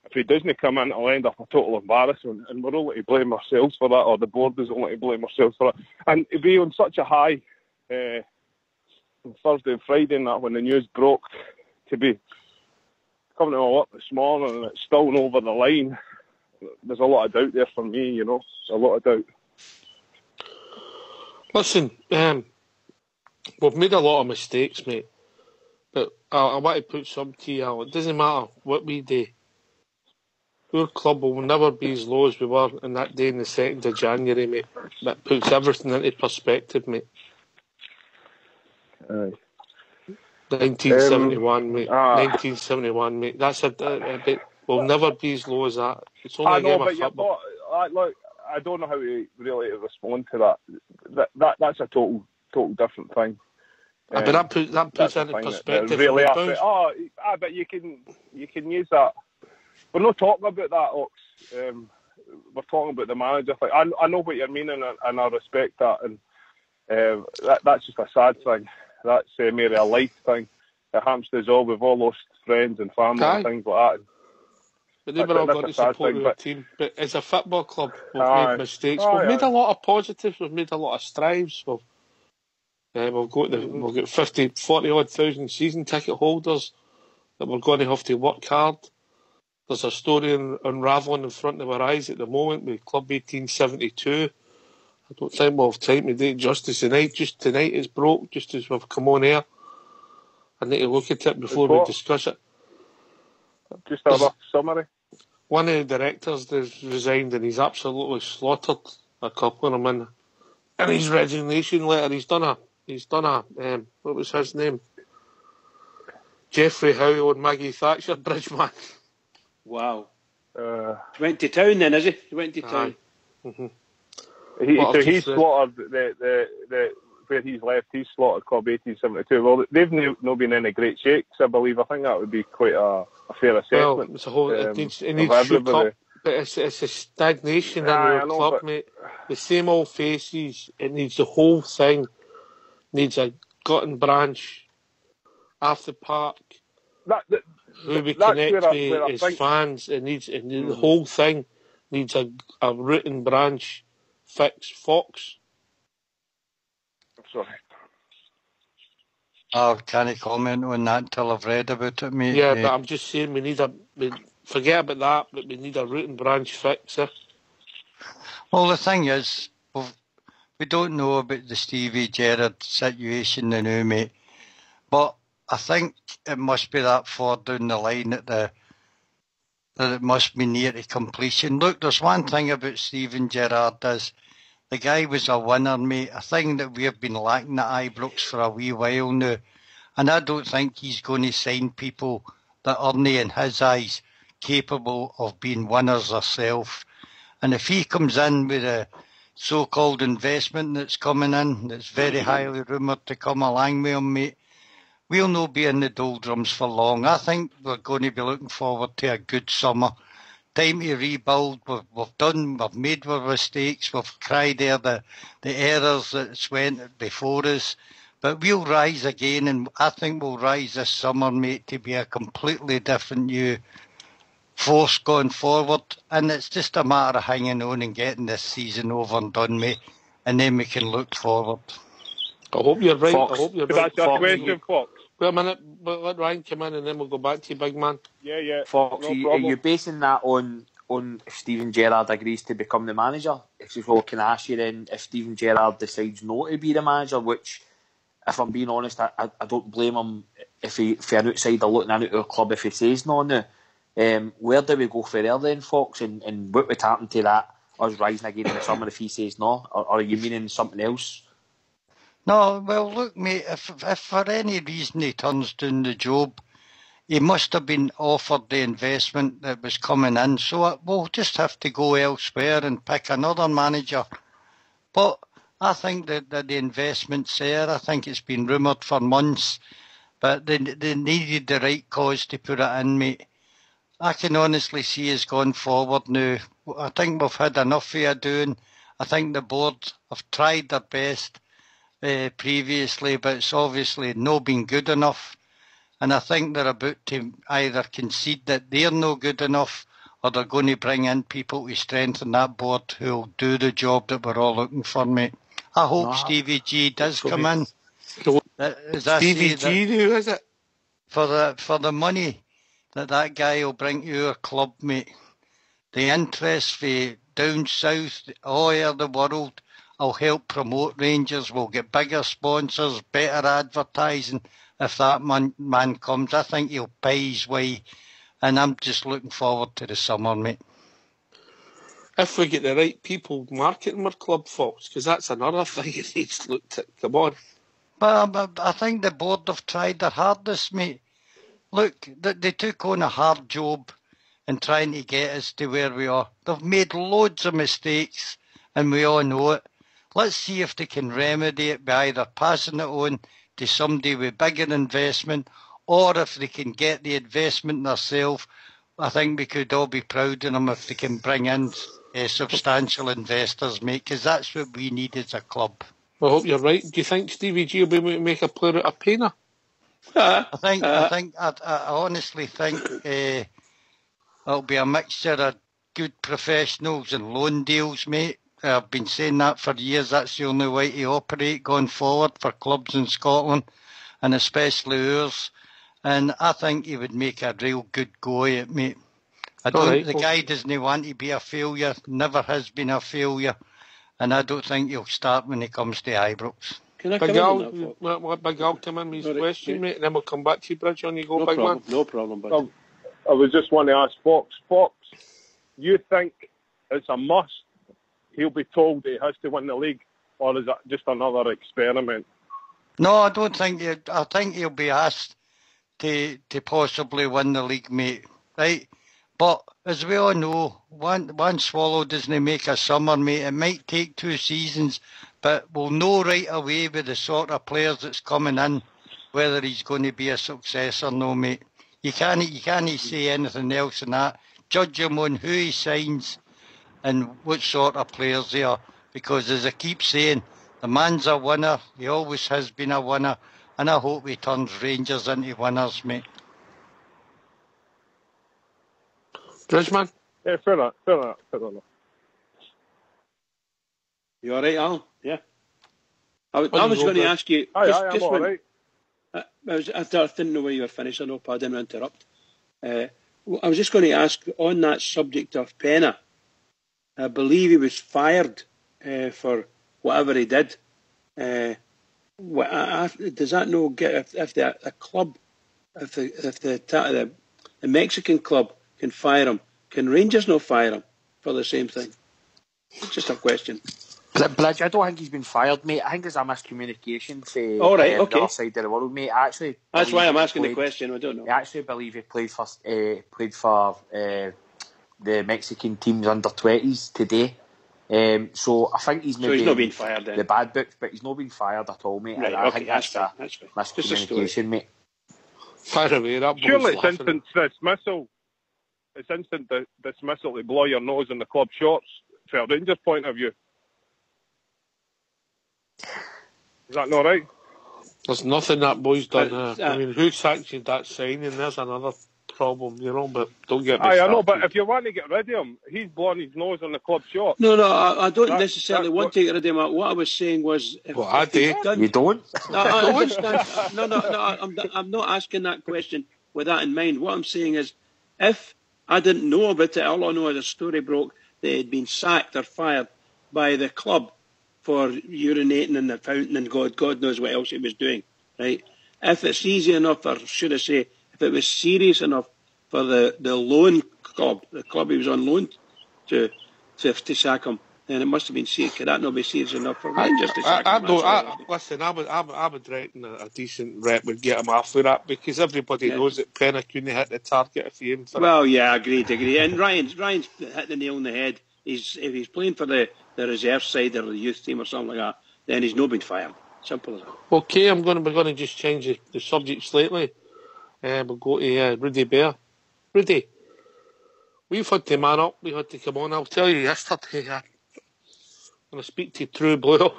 if he doesn't come in, it'll end up a total embarrassment, and we're only to blame ourselves for that, or the board is only to blame ourselves for that. And to be on such a high on Thursday and Friday and that, when the news broke, to be coming to my work this morning and it's still over the line, there's a lot of doubt there for me, you know, a lot of doubt. Listen, we've made a lot of mistakes, mate, but I want to put some to you, Al. It doesn't matter what we do. Our club will never be as low as we were on that day on the 2nd of January, mate. That puts everything into perspective, mate. 1971, mate. 1971, mate. That's a bit. We'll never be as low as that. It's only a game of football. Look, I don't know how to really respond to that. That's a total different thing. But that puts into perspective. Really, but you can use that. We're not talking about that, Ox. We're talking about the manager. I know what you're meaning, and I respect that. And that's just a sad thing. That's maybe a life thing. It happens to us all. We've all lost friends and family and things like that. But they were all going to support our team. But as a football club, we've made mistakes. We've made a lot of positives. We've made a lot of strives. We've got 40 odd thousand season ticket holders that we're going to have to work hard. There's a story unravelling in front of our eyes at the moment with Club 1872. I don't think we'll have time to do it justice tonight. Just tonight it's broke, just as we've come on air. I need to look at it before we discuss it. Just a rough summary. One of the directors has resigned and he's absolutely slaughtered a couple of them in his resignation letter. He's done a what was his name? Geoffrey Howe on Maggie Thatcher, Bridgeman. Wow. Went to town then, is he? He went to town. Mm-hmm. He's slaughtered the where he's left. He's slaughtered Club 1872. Well, they've not been in a great shakes, I believe. I think that would be quite a fair assessment. Well, it's a whole. It needs shook up, but it's a stagnation in our club, mate. The same old faces. It needs the whole thing. Needs a gut and branch after park. Who we connect with as fans. It needs the whole thing needs a root and branch fix. Fox. I'm sorry. I can't comment on that until I've read about it, mate. Yeah, but I'm just saying we forget about that, but we need a root and branch fix. Well, the thing is, we don't know about the Stevie Gerrard situation now, mate. But I think it must be that far down the line that that it must be near to completion. Look, there's one thing about Steven Gerrard is the guy was a winner, mate, a thing that we have been lacking at Ibrox for a wee while now. And I don't think he's going to sign people that aren't, in his eyes, capable of being winners themselves. And if he comes in with a so-called investment that's coming in, that's very highly rumoured to come along with him, mate, we'll not be in the doldrums for long. I think we're going to be looking forward to a good summer. Time to rebuild. We've made our mistakes. We've cried there the errors that went before us. But we'll rise again, and I think we'll rise this summer, mate, to be a completely different new force going forward. And it's just a matter of hanging on and getting this season over and done, mate, and then we can look forward. I hope you're right. Fox. I hope you're That's right. your question, Fox. Wait a minute, but let Ryan come in and then we'll go back to you, big man. Yeah. Fox, no are you basing that on if Steven Gerrard agrees to become the manager? Can I ask you then if Steven Gerrard decides not to be the manager, which, if I'm being honest, I don't blame him if an outsider looking into our club if he says no now. Where do we go for there then, Fox? And what would happen to that, us rising again in the summer if he says no? Or are you meaning something else? No, well, look, mate, if for any reason he turns down the job, he must have been offered the investment that was coming in, so we'll just have to go elsewhere and pick another manager. But I think that the investment's there. I think it's been rumoured for months, but they needed the right cause to put it in, mate. I can honestly see us going forward now. I think we've had enough of it doing. I think the board have tried their best previously, but it's obviously not been good enough. And I think they're about to either concede that they're no good enough, or they're going to bring in people to strengthen that board who'll do the job that we're all looking for, mate. I hope Stevie G does come in. Stevie G, who is it? For the money that guy will bring to our club, mate. The interest for down south, all over the world, will help promote Rangers. We'll get bigger sponsors, better advertising. If that man comes, I think he'll pay his way. And I'm just looking forward to the summer, mate. If we get the right people marketing our club, Fox, because that's another thing it needs looked at. Come on. But I think the board have tried their hardest, mate. Look, they took on a hard job in trying to get us to where we are. They've made loads of mistakes, and we all know it. Let's see if they can remedy it by either passing it on to somebody with bigger investment, or if they can get the investment themselves. I think we could all be proud of them if they can bring in substantial investors, mate, because that's what we need as a club. I hope you're right. Do you think Stevie G will be able to make a player out of Payner? I honestly think it'll be a mixture of good professionals and loan deals, mate. I've been saying that for years. That's the only way to operate going forward for clubs in Scotland, and especially ours. And I think he would make a real good go at it, mate. The guy doesn't want to be a failure, never has been a failure, and I don't think he'll start when he comes to Ibrox. Can I come in? Let Big Al come in with his question, mate, and then we'll come back to you, Bridge. On you go, big man. No problem, buddy. I was just wanting to ask Fox. Fox, you think it's a must? He'll be told he has to win the league, or is it just another experiment? No, I don't think. I think he'll be asked to possibly win the league, mate. Right? But as we all know, one swallow doesn't make a summer, mate. It might take 2 seasons, but we'll know right away with the sort of players that's coming in whether he's going to be a success or no, mate. You can't say anything else than that. Judge him on who he signs and what sort of players they are. Because as I keep saying, the man's a winner. He always has been a winner. And I hope he turns Rangers into winners, mate. Bridgeman? Yeah, fair enough. You all right, Alan? Yeah. I was going to ask you... I'm all right. I didn't know where you were finished. I know, I didn't interrupt. I was just going to ask, on that subject of Pena, I believe he was fired for whatever he did. Does that get if the club, if the Mexican club can fire him, can Rangers not fire him for the same thing? It's just a question. Bridge, I don't think he's been fired, mate. I think there's a miscommunication for the other side of the world, mate. That's why I'm asking the question. I don't know. I actually believe he played for the Mexican teams under 20s today. So I think he's maybe not been fired then. The bad books, but he's not been fired at all, mate. Right, I think that's miscommunication, mate. Fire away, that surely it's instant dismissal. It's instant dismissal to blow your nose in the club shorts from a Rangers point of view. Is that not right? There's nothing that boy's done. I mean, who sanctioned that signing? There's another problem, but don't get me started. I know, but if you want to get rid of him, he's blowing his nose on the club short. No, I don't necessarily want to get rid of him. What I was saying was... You don't? I'm not asking that question with that in mind. What I'm saying is, if I didn't know about it, all I know is a story broke that he'd been sacked or fired by the club for urinating in the fountain and God knows what else he was doing, right? If it's easy enough, or should I say, if it was serious enough for the loan club, the club he was on loan to sack him, then it must have been serious. Could that not be serious enough for Rangers to sack him? Listen, I would reckon a decent rep would get him off for that, because everybody knows that Penna couldn't hit the target if he aimed for it. Yeah, agreed. And Ryan's hit the nail on the head. If he's playing for the reserve side or the youth team or something like that, then he's not been fired. Simple as that. Okay, we're going to just change the subject slightly. We'll go to Rudy Bear. Rudy, we've had to man up. We had to come on. I'll tell you, yesterday, I'm going to speak to True Blue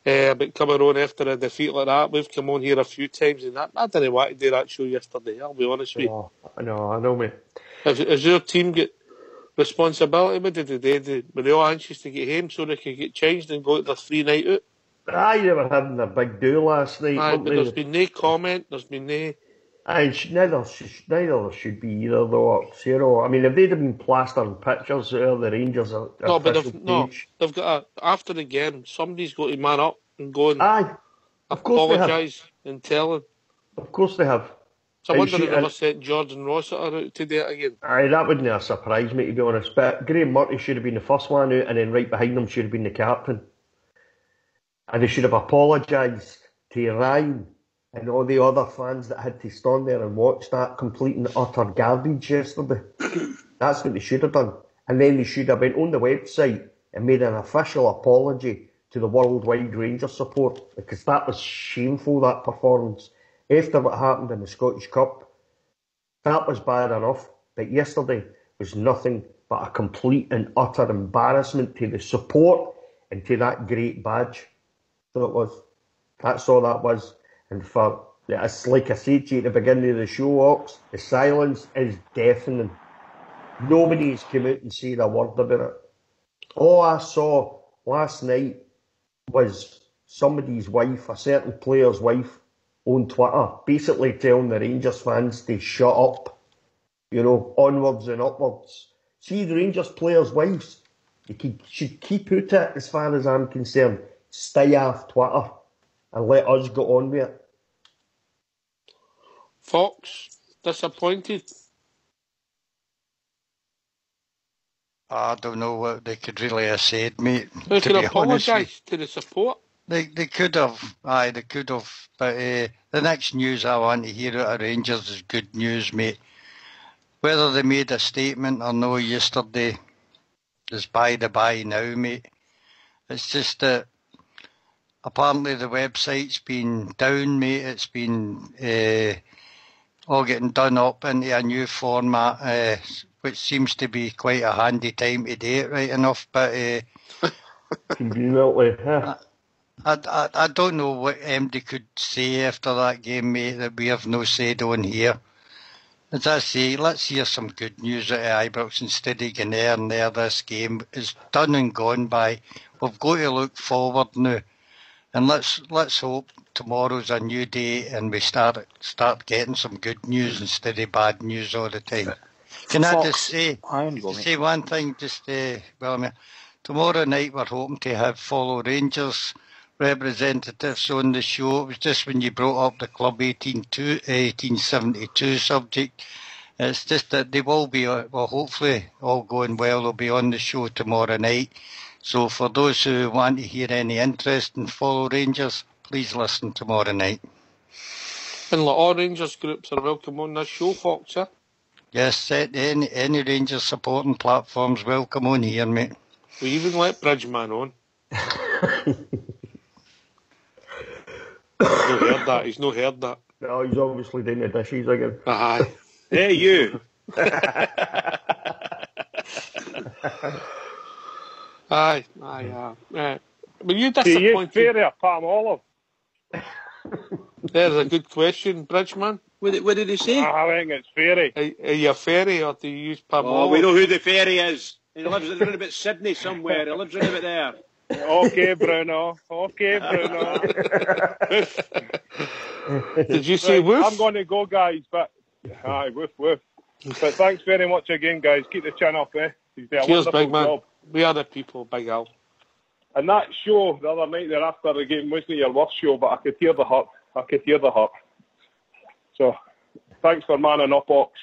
about coming on after a defeat like that. We've come on here a few times, and I didn't want to do that show yesterday. I'll be honest with you. No, I know, mate. Has your team got responsibility? What did they do? Were they all anxious to get home so they could get changed and go to their free night out? They were having a big do last night. But there's been no comment. There's been no... Neither should be either, though. I mean, if they'd have been plastering pictures of the Rangers they've got after the game, somebody's got to man up and go and apologise and tell them. Of course they have. So I wonder if they ever sent George and Ross out to do it again. That wouldn't have surprised me, to be honest. But Graham Murphy should have been the first one out, and then right behind him should have been the captain. And they should have apologised to Ryan and all the other fans that had to stand there and watch that complete and utter garbage yesterday. That's what they should have done. And then they should have went on the website and made an official apology to the worldwide Rangers support, because that was shameful, that performance. After what happened in the Scottish Cup, that was bad enough. But yesterday was nothing but a complete and utter embarrassment to the support and to that great badge. So it was. That's all that was. And it's like I said to you at the beginning of the show, Ox, the silence is deafening. Nobody's come out and said a word about it. All I saw last night was somebody's wife, a certain player's wife, on Twitter, basically telling the Rangers fans to shut up, onwards and upwards. See, the Rangers players' wives, they should keep out it, as far as I'm concerned. Stay off Twitter and let us go on with it. Fox, disappointed? I don't know what they could really have said, mate. They could apologise to the support. They could have, they could have. But the next news I want to hear out of Rangers is good news, mate. Whether they made a statement or no yesterday is by the by now, mate. It's just that apparently the website's been down, mate. It's been all getting done up into a new format, which seems to be quite a handy time to do it, right enough. But conveniently, I don't know what MD could say after that game, mate, that we have no said on here. As I say, let's hear some good news out of Ibrox instead of going there and there. This game is done and gone by. We've got to look forward now. And let's hope tomorrow's a new day and we start getting some good news instead of bad news all the time. Can I just say one thing? Tomorrow night we're hoping to have fellow Rangers representatives on the show. It was just when you brought up the Club 1872 subject, It's just that they will be, well, hopefully, all going well, they'll be on the show tomorrow night. So for those who want to hear any interest and follow Rangers, please listen tomorrow night. And like all Rangers groups are welcome on this show, Fox, eh? Yes, any Rangers supporting platforms, welcome on here, mate. We even let Bridgeman on. He's not heard that. No, he's obviously doing the dishes again. Aye. Hey, you. Aye. Were you disappointed? Fairy or Palm Olive? There's a good question, Bridgeman. What did he say? I think it's Fairy. Are you a fairy or do you use Palm Oh, Olive? we know who the fairy is. He lives around about Sydney somewhere. He lives around about there. Okay, Bruno. Did you say woof? I'm going to go, guys, but... Aye, woof. But thanks very much again, guys. Keep the chin up, eh? Cheers, big man. Job. We are the people, Big Al. And that show the other night there after the game wasn't your worst show, but I could hear the hurt. So, thanks for manning up, Ox.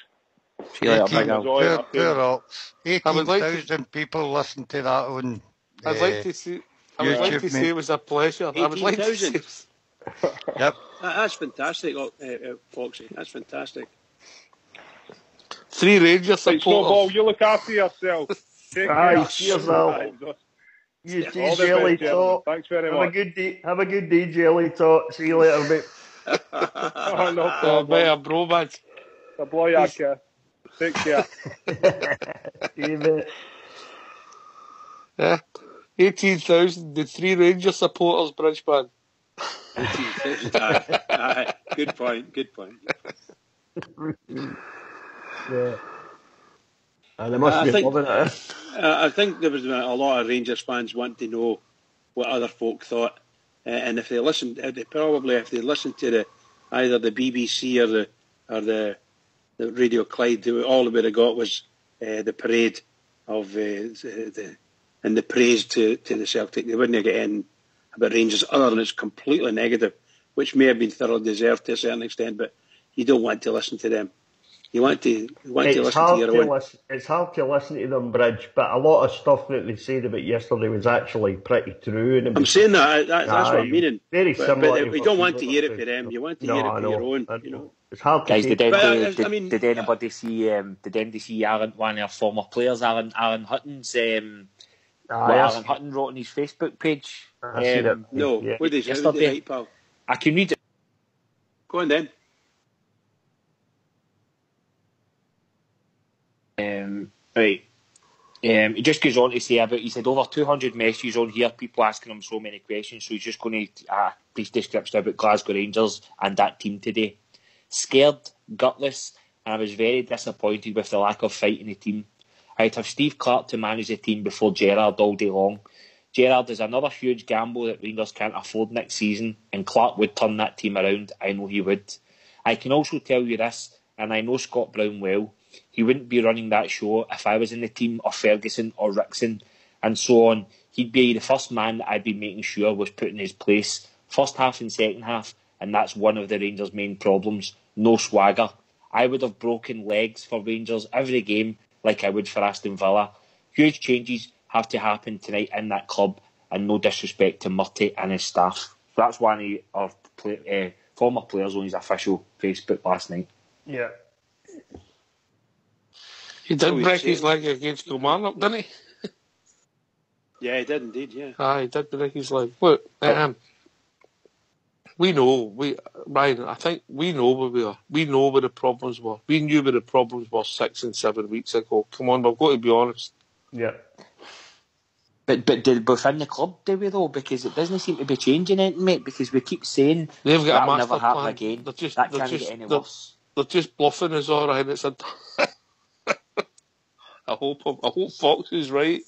See you later, Big Al. Poor Ox. 18,000 people listen to that on I'd like to say it was a pleasure. 18,000. Yep. That's fantastic, Foxy. That's fantastic. 3 Rangers supporters. Snowball, you look after yourself. Take care. Cheers, Al. You too, Jelly Tot. Thanks very much. Have a good day, Jelly Tot. See you later, mate. No problem. Better, bro, man. The boy, take care. Yeah. 18,000, the 3 Rangers supporters, Bridgeman. 18,000, aye. Good point. Yeah. They must be loving it. I think there was a lot of Rangers fans wanting to know what other folk thought, and if they listened, if they listened to either the BBC or the Radio Clyde, all they would have got was the parade of and the praise to the Celtic. They wouldn't get in about Rangers other than it's completely negative, which may have been thoroughly deserved to a certain extent, but you don't want to listen to them. You want to listen to your own. It's hard to listen to them, Bridge, but a lot of stuff that they said about yesterday was actually pretty true. And I'm saying that's what I'm meaning. Very similar. But we don't want to hear it for them. You want to hear it for your own. You know. It's hard to guys, say. Did anybody see one of our former players, Alan Hutton's? What Alan Hutton wrote on his Facebook page. No, yeah. What did he write, pal? I can read it. Go on then. Right. He just goes on to say he said over 200 messages on here, people asking him so many questions, so he's just going to brief description about Glasgow Rangers and that team today. Scared, gutless, and I was very disappointed with the lack of fight in the team. I'd have Steve Clark to manage the team before Gerrard all day long. Gerrard is another huge gamble that Rangers can't afford next season, and Clark would turn that team around. I know he would. I can also tell you this, and I know Scott Brown well, he wouldn't be running that show if I was in the team, or Ferguson, or Rickson, and so on. He'd be the first man that I'd be making sure was put in his place, first half and second half, and that's one of the Rangers' main problems. No swagger. I would have broken legs for Rangers every game, like I would for Aston Villa. Huge changes have to happen tonight in that club, and no disrespect to Murty and his staff. So that's one of our former players on his official Facebook last night. Yeah. He did break his leg against Kilmarnock, didn't he? Yeah, he did indeed, yeah. He did break his leg. Look, we know, Ryan, I think we know where we are. We know where the problems were. We knew where the problems were 6 and 7 weeks ago. Come on, we've got to be honest. Yeah. But within the club, do we though? Because it doesn't seem to be changing anything, mate, because we keep saying they've got that'll a master never happen plan. again. That can't get any worse. They're just bluffing us, all right. It's I hope Fox is right.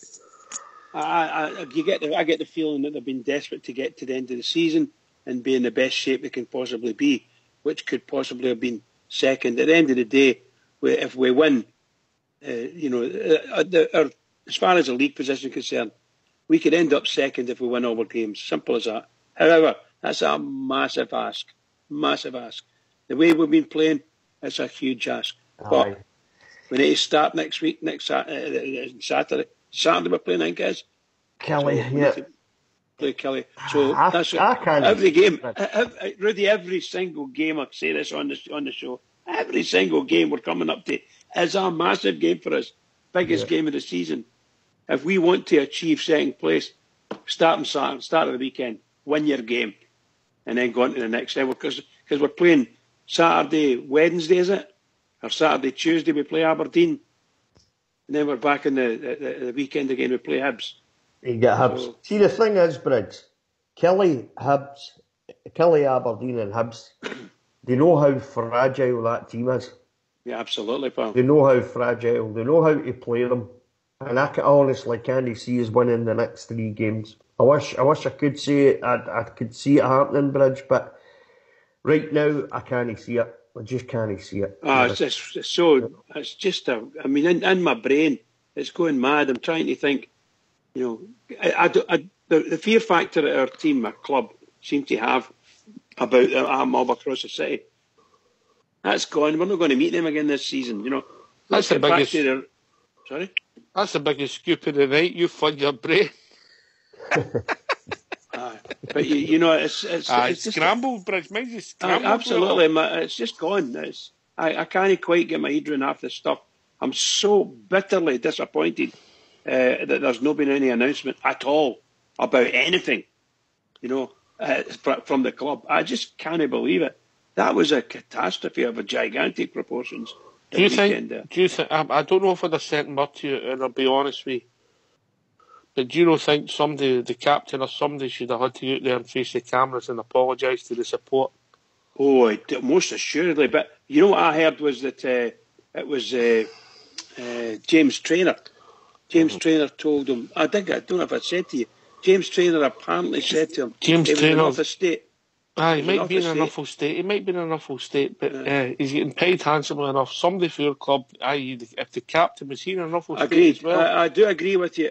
I get the feeling that they've been desperate to get to the end of the season and be in the best shape they can possibly be, which could possibly have been second. At the end of the day, if we win, as far as the league position is concerned, we could end up second if we win all our games. Simple as that. However, that's a massive ask. Massive ask. The way we've been playing, it's a huge ask. But We need to start next week, Saturday. Saturday we're playing, I think it is. Kelly, so yeah. Play Kelly. So that's every game. Rudy, every single game, I say this on the show, every single game we're coming up to is a massive game for us. Biggest game of the season. If we want to achieve second place, start of the weekend, win your game, and then go on to the next level. Because we're playing Saturday, Wednesday, is it? Or Saturday, Tuesday, we play Aberdeen. And then we're back in the weekend again, we play Hibs. You get Hibs. So, see, the thing is, Bridge, Kelly, Aberdeen and Hibs, they know how fragile that team is. Yeah, absolutely, pal. They know how fragile, they know how to play them. And I honestly can't see us winning the next 3 games. I wish I could say it, I could see it happening, Bridge, but right now I can't see it. I just can't see it. It's just in my brain, it's going mad. I'm trying to think, the fear factor that our team, our club, seem to have about a mob across the city, that's gone. We're not going to meet them again this season, That's the biggest... Sorry? That's the biggest scoop of the night. You fund your brain. But it's scrambled, Bridge. Mine's just scrambled. Absolutely, it's just gone. I can't quite get my head around half this stuff. I'm so bitterly disappointed that there's not been any announcement at all about anything, from the club. I just can't believe it. That was a catastrophe of a gigantic proportions. Do you think? I don't know if I'd have sent him up to you, and I'll be honest with you. But do you not think somebody, the captain or somebody, should have had to get out there and face the cameras and apologise to the support? Oh, most assuredly. But you know what I heard was that it was James Traynor. James Traynor told him. I don't know if I said to you. James Traynor apparently said to him, James Traynor, off the state. He might be in an awful state. He might be in an awful state, but he's getting paid handsomely enough. Somebody for your club, i.e., if the captain was here in an awful state as well. I do agree with you.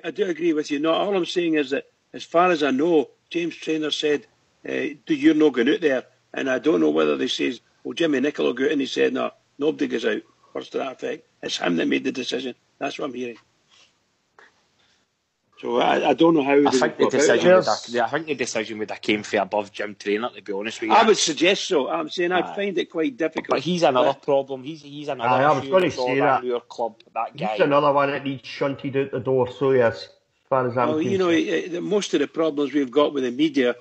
No, all I'm saying is that, as far as I know, James Traynor said, "You're not going out there." And I don't know whether they says, "Well, Jimmy Nicholl will go out," and he said, "No, nobody goes out." Words to that effect. It's him that made the decision. That's what I'm hearing. So I don't know how. I think the decision would have came from above Jim Traynor, to be honest with you. I would suggest so. I'm saying I find it quite difficult. But he's another problem. He's another. I was going to say that. Your club, that guy. He's another one that needs shunted out the door. So yes, as far as I'm concerned. Most of the problems we've got with the media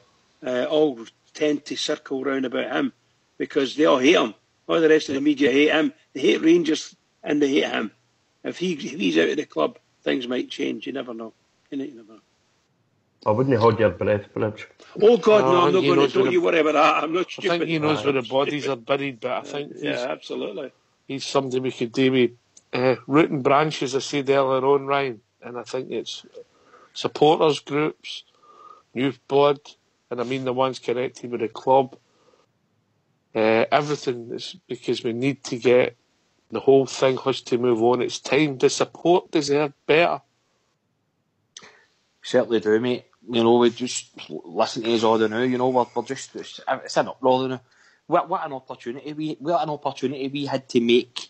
all tend to circle round about him because they all hate him. All the rest of the media hate him. They hate Rangers and they hate him. If he's out of the club, things might change. You never know. I wouldn't hold your breath, Bridge. Oh God, no! I'm not going to. Don't you worry about that. I'm not stupid. I think he knows where the bodies are buried, but I think absolutely. He's something we could do with root and branch, as I said earlier on, Ryan. And I think it's supporters groups, youth blood, and I mean the ones connected with the club. Everything is because we need to get the whole thing has to move on. It's time. The support deserve better. Certainly do, mate. We just listen to us all the now. We're just it's an uproar now. What an opportunity we had to make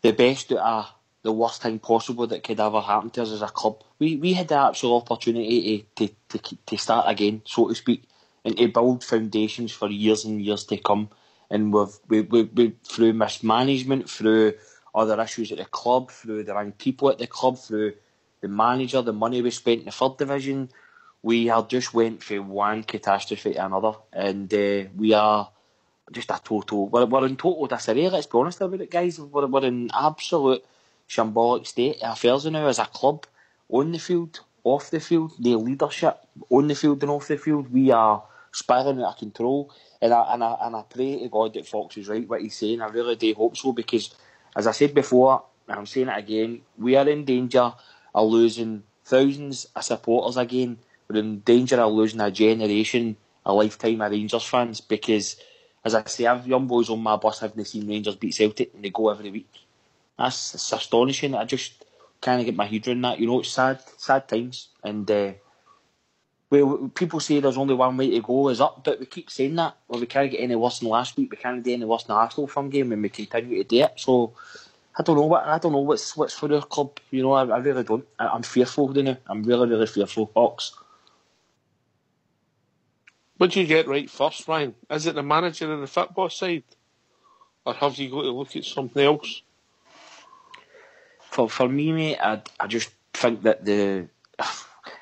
the best out of the worst thing possible that could ever happen to us as a club. We had the absolute opportunity to start again, so to speak, and to build foundations for years and years to come. And we through mismanagement, through other issues at the club, through the wrong people at the club, through the manager, the money we spent in the third division, we have just went from one catastrophe to another, and we are just a total. We're in total disarray. Let's be honest about it, guys. We're in absolute shambolic state of affairs now as a club, on the field, off the field, the leadership on the field and off the field. We are spiraling out of control, and I pray to God that Fox is right what he's saying. I really do hope so, because as I said before, and I'm saying it again, we are in danger of losing thousands of supporters again. We're in danger of losing a generation, a lifetime of Rangers fans, because, as I say, I've young boys on my bus haven't seen Rangers beat Celtic, and they go every week. It's astonishing. I just can't get my head around that. It's sad times, and people say there's only one way to go, is up, but we keep saying that. Well, we can't get any worse than last week. We can't get any worse than the Arsenal fan game, and we continue to do it. So I don't know what's for our club. You know, I really don't. I'm fearful now. I'm really, really fearful. Hawks. What do you get right first, Ryan? Is it the manager of the football side, or have you got to look at something else? For me, mate, I just think that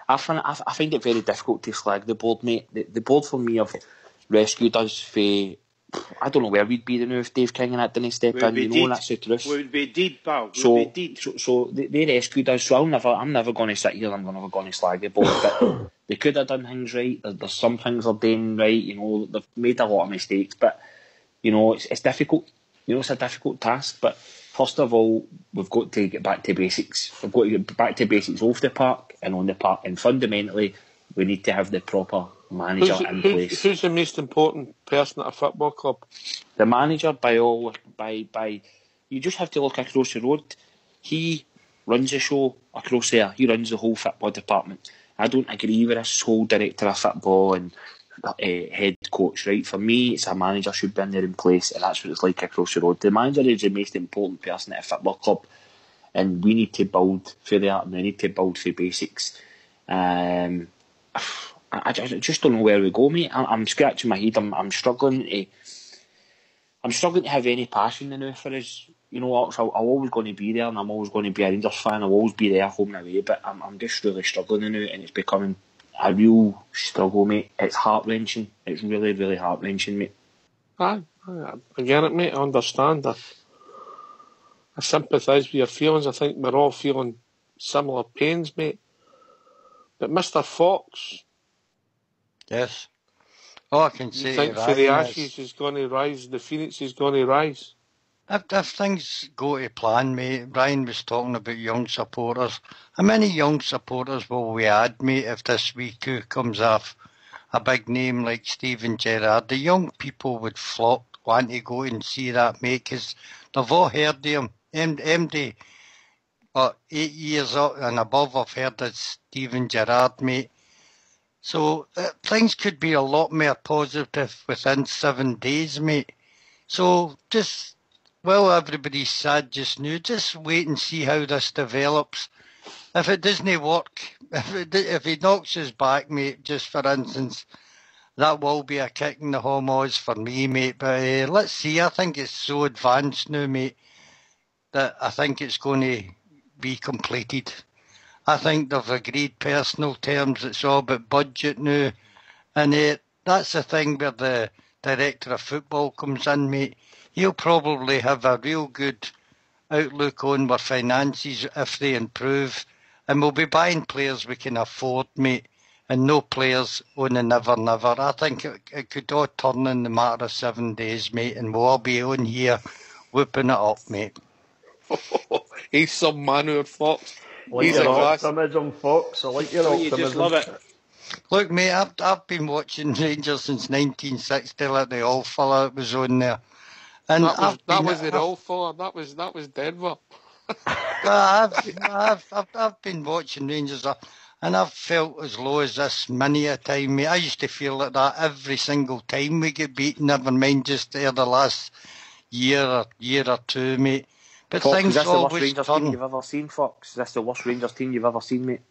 I find it very difficult to slag the board, mate. The board for me have rescued us for. I don't know where we'd be now if Dave King and that didn't step in. You know, that's the truth. We would be dead, pal. So they rescued us. So I'm never going to sit here. I'm never going to slag the board. But they could have done things right. There's some things they're doing right. You know, they've made a lot of mistakes. But you know, it's difficult. You know, it's a difficult task. But first of all, we've got to get back to basics. We've got to get back to basics off the park and on the park. And fundamentally, we need to have the proper manager in place. Who's the most important person at a football club? The manager, by you just have to look across the road. He runs the show across there. He runs the whole football department. I don't agree with this whole director of football and head coach, right? For me, it's a manager should be in there in place, and that's what it's like across the road. The manager is the most important person at a football club, and we need to build for that, and we need to build for basics. I just don't know where we go, mate. I'm scratching my head. I'm struggling to have any passion enough for us. You know, I'm always going to be there, and I'm always going to be a Rangers fan. I'll always be there, home and away. But I'm just really struggling now, and it's becoming a real struggle, mate. It's heart wrenching. It's really, really heart wrenching, mate. I get it, mate. I understand. I sympathise with your feelings. I think we're all feeling similar pains, mate. But Mr. Fox. Yes. All I can say you think for the Ashes is going to rise, the Phoenix is going to rise? If things go to plan, mate, Brian was talking about young supporters. How many young supporters will we add, mate, if this week comes off a big name like Steven Gerrard? The young people would flock, want to go and see that, mate, because they've all heard of him. MD, 8 years up and above, have heard of Steven Gerrard, mate. So things could be a lot more positive within 7 days, mate. So just, well, everybody's sad just now. Just wait and see how this develops. If it doesn't work, if he knocks us back, mate, just for instance, that will be a kick in the homos for me, mate. But let's see. I think it's so advanced now, mate, that I think it's going to be completed. I think they've agreed personal terms. It's all about budget now. And that's the thing where the director of football comes in, mate. He'll probably have a real good outlook on our finances if they improve. And we'll be buying players we can afford, mate, and no players on the never. I think it could all turn in the matter of 7 days, mate, and we'll all be on here whooping it up, mate. He's some manure, Fox. He's your optimism, Fox. I like your optimism. You just love it. Look, mate, I've been watching Rangers since 1960, like the All Fella was on there. And that was the All Fella. That was Denver. I've been watching Rangers, and I've felt as low as this many a time, mate. I used to feel like that every single time we get beaten, never mind just the last year or two, mate. But Fox, things is this the worst always Rangers team you've ever seen, Fox? Is this the worst Rangers team you've ever seen, mate?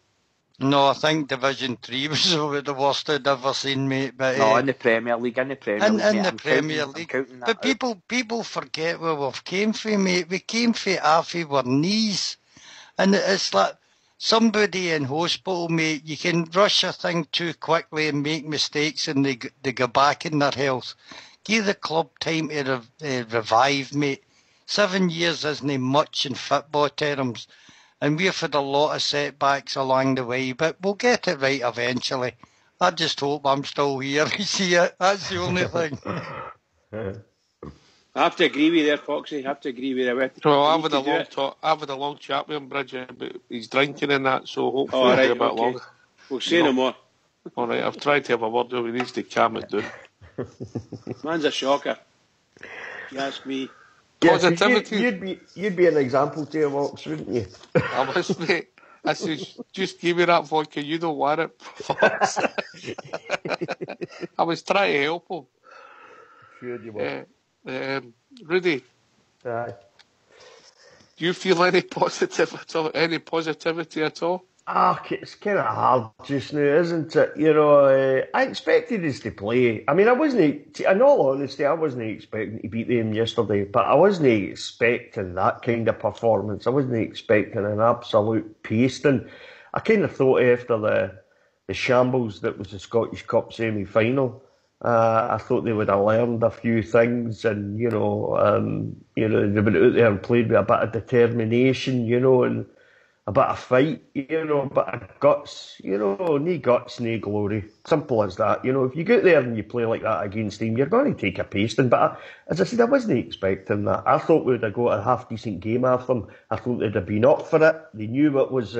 No, I think Division 3 was about the worst I'd ever seen, mate. But no, in the Premier League, in the Premier League. But people forget where we've came from, mate. We came from half of our knees. And it's like somebody in hospital, mate, you can rush a thing too quickly and make mistakes and they go back in their health. Give the club time to revive, mate. 7 years isn't much in football terms, and we've had a lot of setbacks along the way, but we'll get it right eventually. I just hope I'm still here to see it. That's the only thing. I have to agree with you there, Foxy. I have to agree with you. Well, I've had a long chat with him, Bridget, about his drinking and that, so hopefully it'll be a bit long. We'll say no more. All right, I've tried to have a word with him. He needs to calm it down. Man's a shocker. You ask me. Positivity. You'd be an example to your Vox, wouldn't you? I was, mate. I said, just give me that vodka. You don't want it. I was trying to help him. Sure you were. Rudy. Aye. Do you feel any positivity at all? It's kind of hard just now, isn't it? I expected us to play. I mean, in all honesty, I wasn't expecting to beat them yesterday, but I wasn't expecting that kind of performance. I wasn't expecting an absolute pasting. I kind of thought after the shambles that was the Scottish Cup semi-final, I thought they would have learned a few things, and they went out there and played with a bit of determination, and a bit of fight, a bit of guts, no guts, no glory. Simple as that. If you go out there and you play like that against them, you're going to take a pasting. But as I said, I wasn't expecting that. I thought we would have got a half-decent game off them. I thought they'd have been up for it. They knew what was,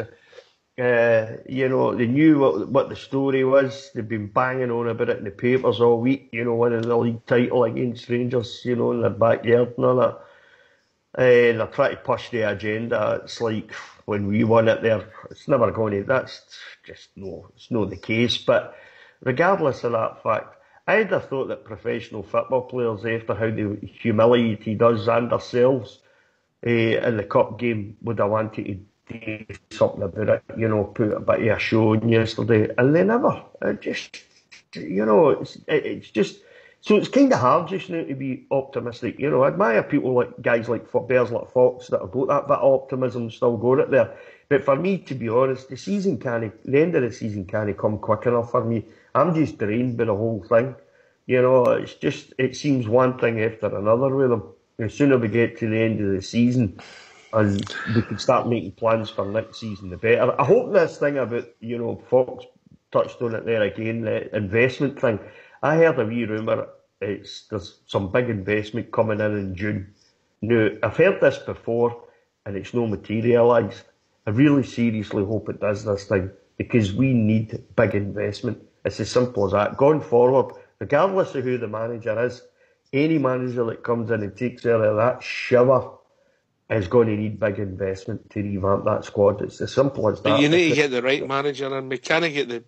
they knew what the story was. They've been banging on about it in the papers all week, winning the league title against Rangers, in their backyard and all that. They're trying to push the agenda. It's like when we won it there, it's never going to, that's just it's not the case. But regardless of that fact, I'd have thought that professional football players, after how they humiliated us and ourselves in the cup game, would have wanted to do something about it, put a bit of a show on yesterday, and they never. It's just. So it's kind of hard just now to be optimistic. I admire people like guys like Bears like Fox that have got that bit of optimism still going it there. But for me, to be honest, the end of the season can't come quick enough for me. I'm just drained by the whole thing. It seems one thing after another with them. The sooner we get to the end of the season and we can start making plans for next season, the better. I hope this thing about, Fox touched on it there again, the investment thing. I heard a wee rumour there's some big investment coming in June. Now, I've heard this before and it's no materialised. I really seriously hope it does this thing, because we need big investment. It's as simple as that. Going forward, regardless of who the manager is, any manager that comes in and takes care of that shower is going to need big investment to revamp that squad. It's as simple as that. But you need to get the right manager in. We can't get the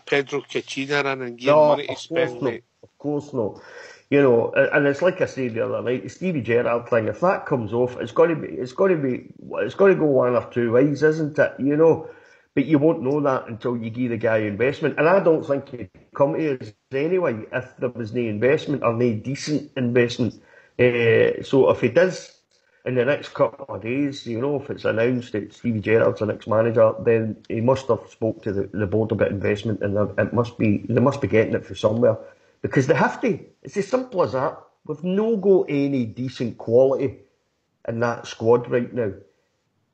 Pedro Cachina in and give him money to spend. Of course not. And it's like I said the other night, the Stevie Gerrard thing. If that comes off, it's going to go one or two ways, isn't it? But you won't know that until you give the guy investment. And I don't think he'd come to us anyway if there was no investment or no decent investment. So if he does in the next couple of days, if it's announced that Stevie Gerrard's the next manager, then he must have spoke to the board about investment, and they must be getting it from somewhere, because they have to. It's as simple as that. We've no got any decent quality in that squad right now,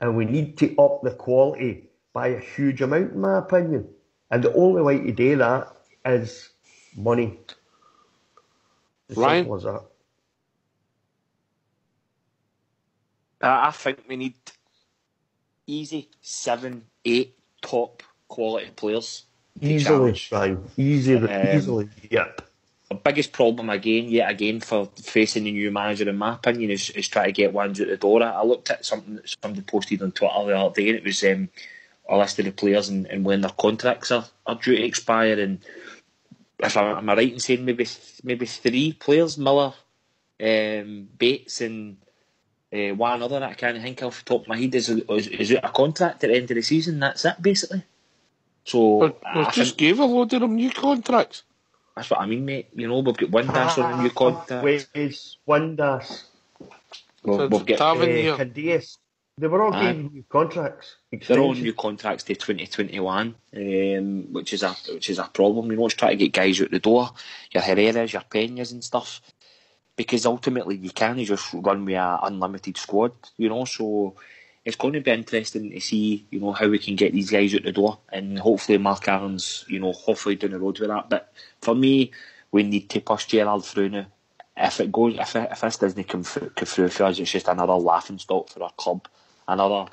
and we need to up the quality by a huge amount, in my opinion. And the only way to do that is money. As simple as that. I think we need easy 7-8 top quality players. Easily, easily, yep. The biggest problem yet again for facing the new manager, in my opinion, is trying to get ones out the door. I looked at something that somebody posted on Twitter the other day, and it was a list of the players and when their contracts are due to expire. And if am I right in saying maybe 3 players, Miller, Bates, and one other that I can't think of off the top of my head is out a contract at the end of the season. That's it, basically. So we just gave a load of them new contracts. That's what I mean, mate. We've got Windass on a new contract. Windass. We've got Cadiz. They were all getting new contracts. They're all new contracts to 2021, which is a problem. It's trying to get guys out the door, your Herreras, your Peñas and stuff. Because ultimately you can't just run with an unlimited squad, so it's going to be interesting to see, how we can get these guys out the door, and hopefully Mark Allen's, hopefully down the road with that. But for me, we need to push Gerrard through now. If this doesn't come through for us, it's just another laughing stock for our club, another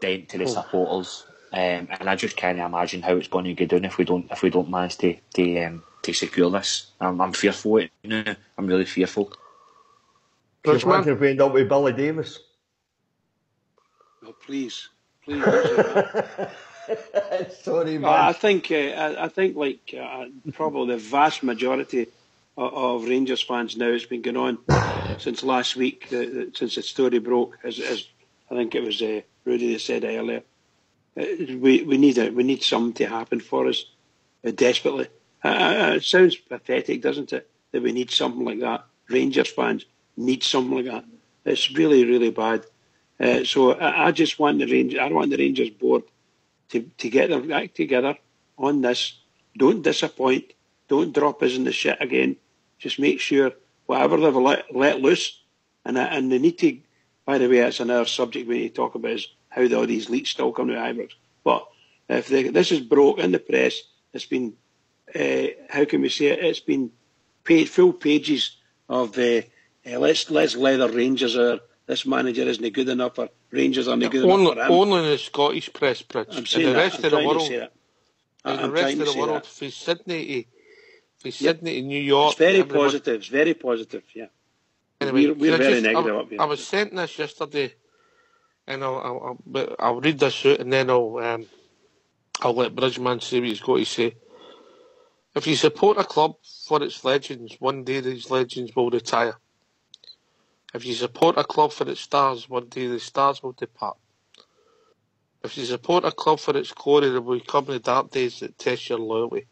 dent to the supporters, and I just can't imagine how it's going to go down if we don't manage to secure this. I'm fearful. I'm really fearful. Which man can we end up with Billy Davis? Oh, please. Sorry, man. I think probably the vast majority of Rangers fans now has been going on since last week, since the story broke, has I think it was Rudy that said earlier. We need something to happen for us desperately. It sounds pathetic, doesn't it? That we need something like that. Rangers fans need something like that. It's really, really bad. So I just want the Rangers board to get their act together on this. Don't disappoint. Don't drop us in the shit again. Just make sure whatever they've let loose, and they need to. By the way, that's another subject we need to talk about, is how all these leaks still come out of Ibrox. But if this is broke in the press, it's been, how can we say it? It's been full pages of let's leather Rangers, or this manager isn't good enough, or Rangers aren't good enough for him. Only in the Scottish press, Pritch. I'm saying in the that. rest I'm of the trying world, to say that. in the I'm rest trying of to the say world, that. from Sydney to New York, It's very positive. It's very positive. Yeah. Anyway, we're very negative up here. I was sent this yesterday, and I'll read this out, and then I'll let Bridgeman say what he's got to say. If you support a club for its legends, one day these legends will retire. If you support a club for its stars, one day the stars will depart. If you support a club for its glory, there will come the dark days that test your loyalty.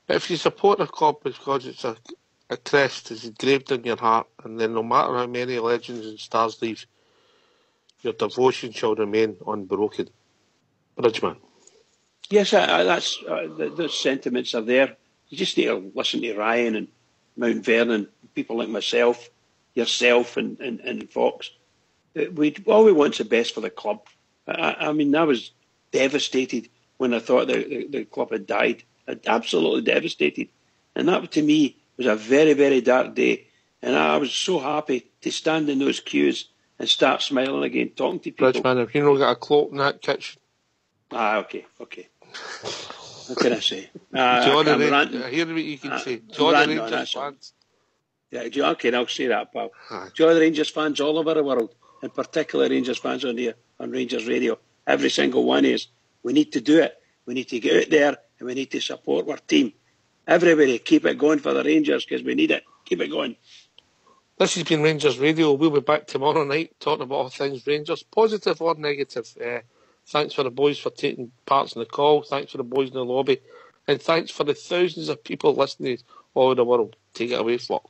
But if you support a club because it's a crest is engraved in your heart, and then no matter how many legends and stars leave, your devotion shall remain unbroken. Bridgeman. Yes, that's those sentiments are there. You just need to listen to Ryan and Mount Vernon, people like myself, yourself, and Fox. All we want is the best for the club. I mean, I was devastated when I thought the club had died. Absolutely devastated. And that, to me, was a very, very dark day. And I was so happy to stand in those queues and start smiling again, talking to people. Bridgeman, have you not got a cloak in that kitchen? Okay. What can I say? Hear what you can say. John Rangers fans. Yeah, okay, I'll say that, pal. John Rangers fans all over the world, and particularly Rangers fans on here, on Rangers Radio. Every single one is. We need to do it. We need to get out there, and we need to support our team. Everybody, keep it going for the Rangers, because we need it. Keep it going. This has been Rangers Radio. We'll be back tomorrow night talking about all things Rangers, positive or negative. Thanks for the boys for taking parts in the call. Thanks for the boys in the lobby. And thanks for the thousands of people listening all over the world. Take it away, Fox.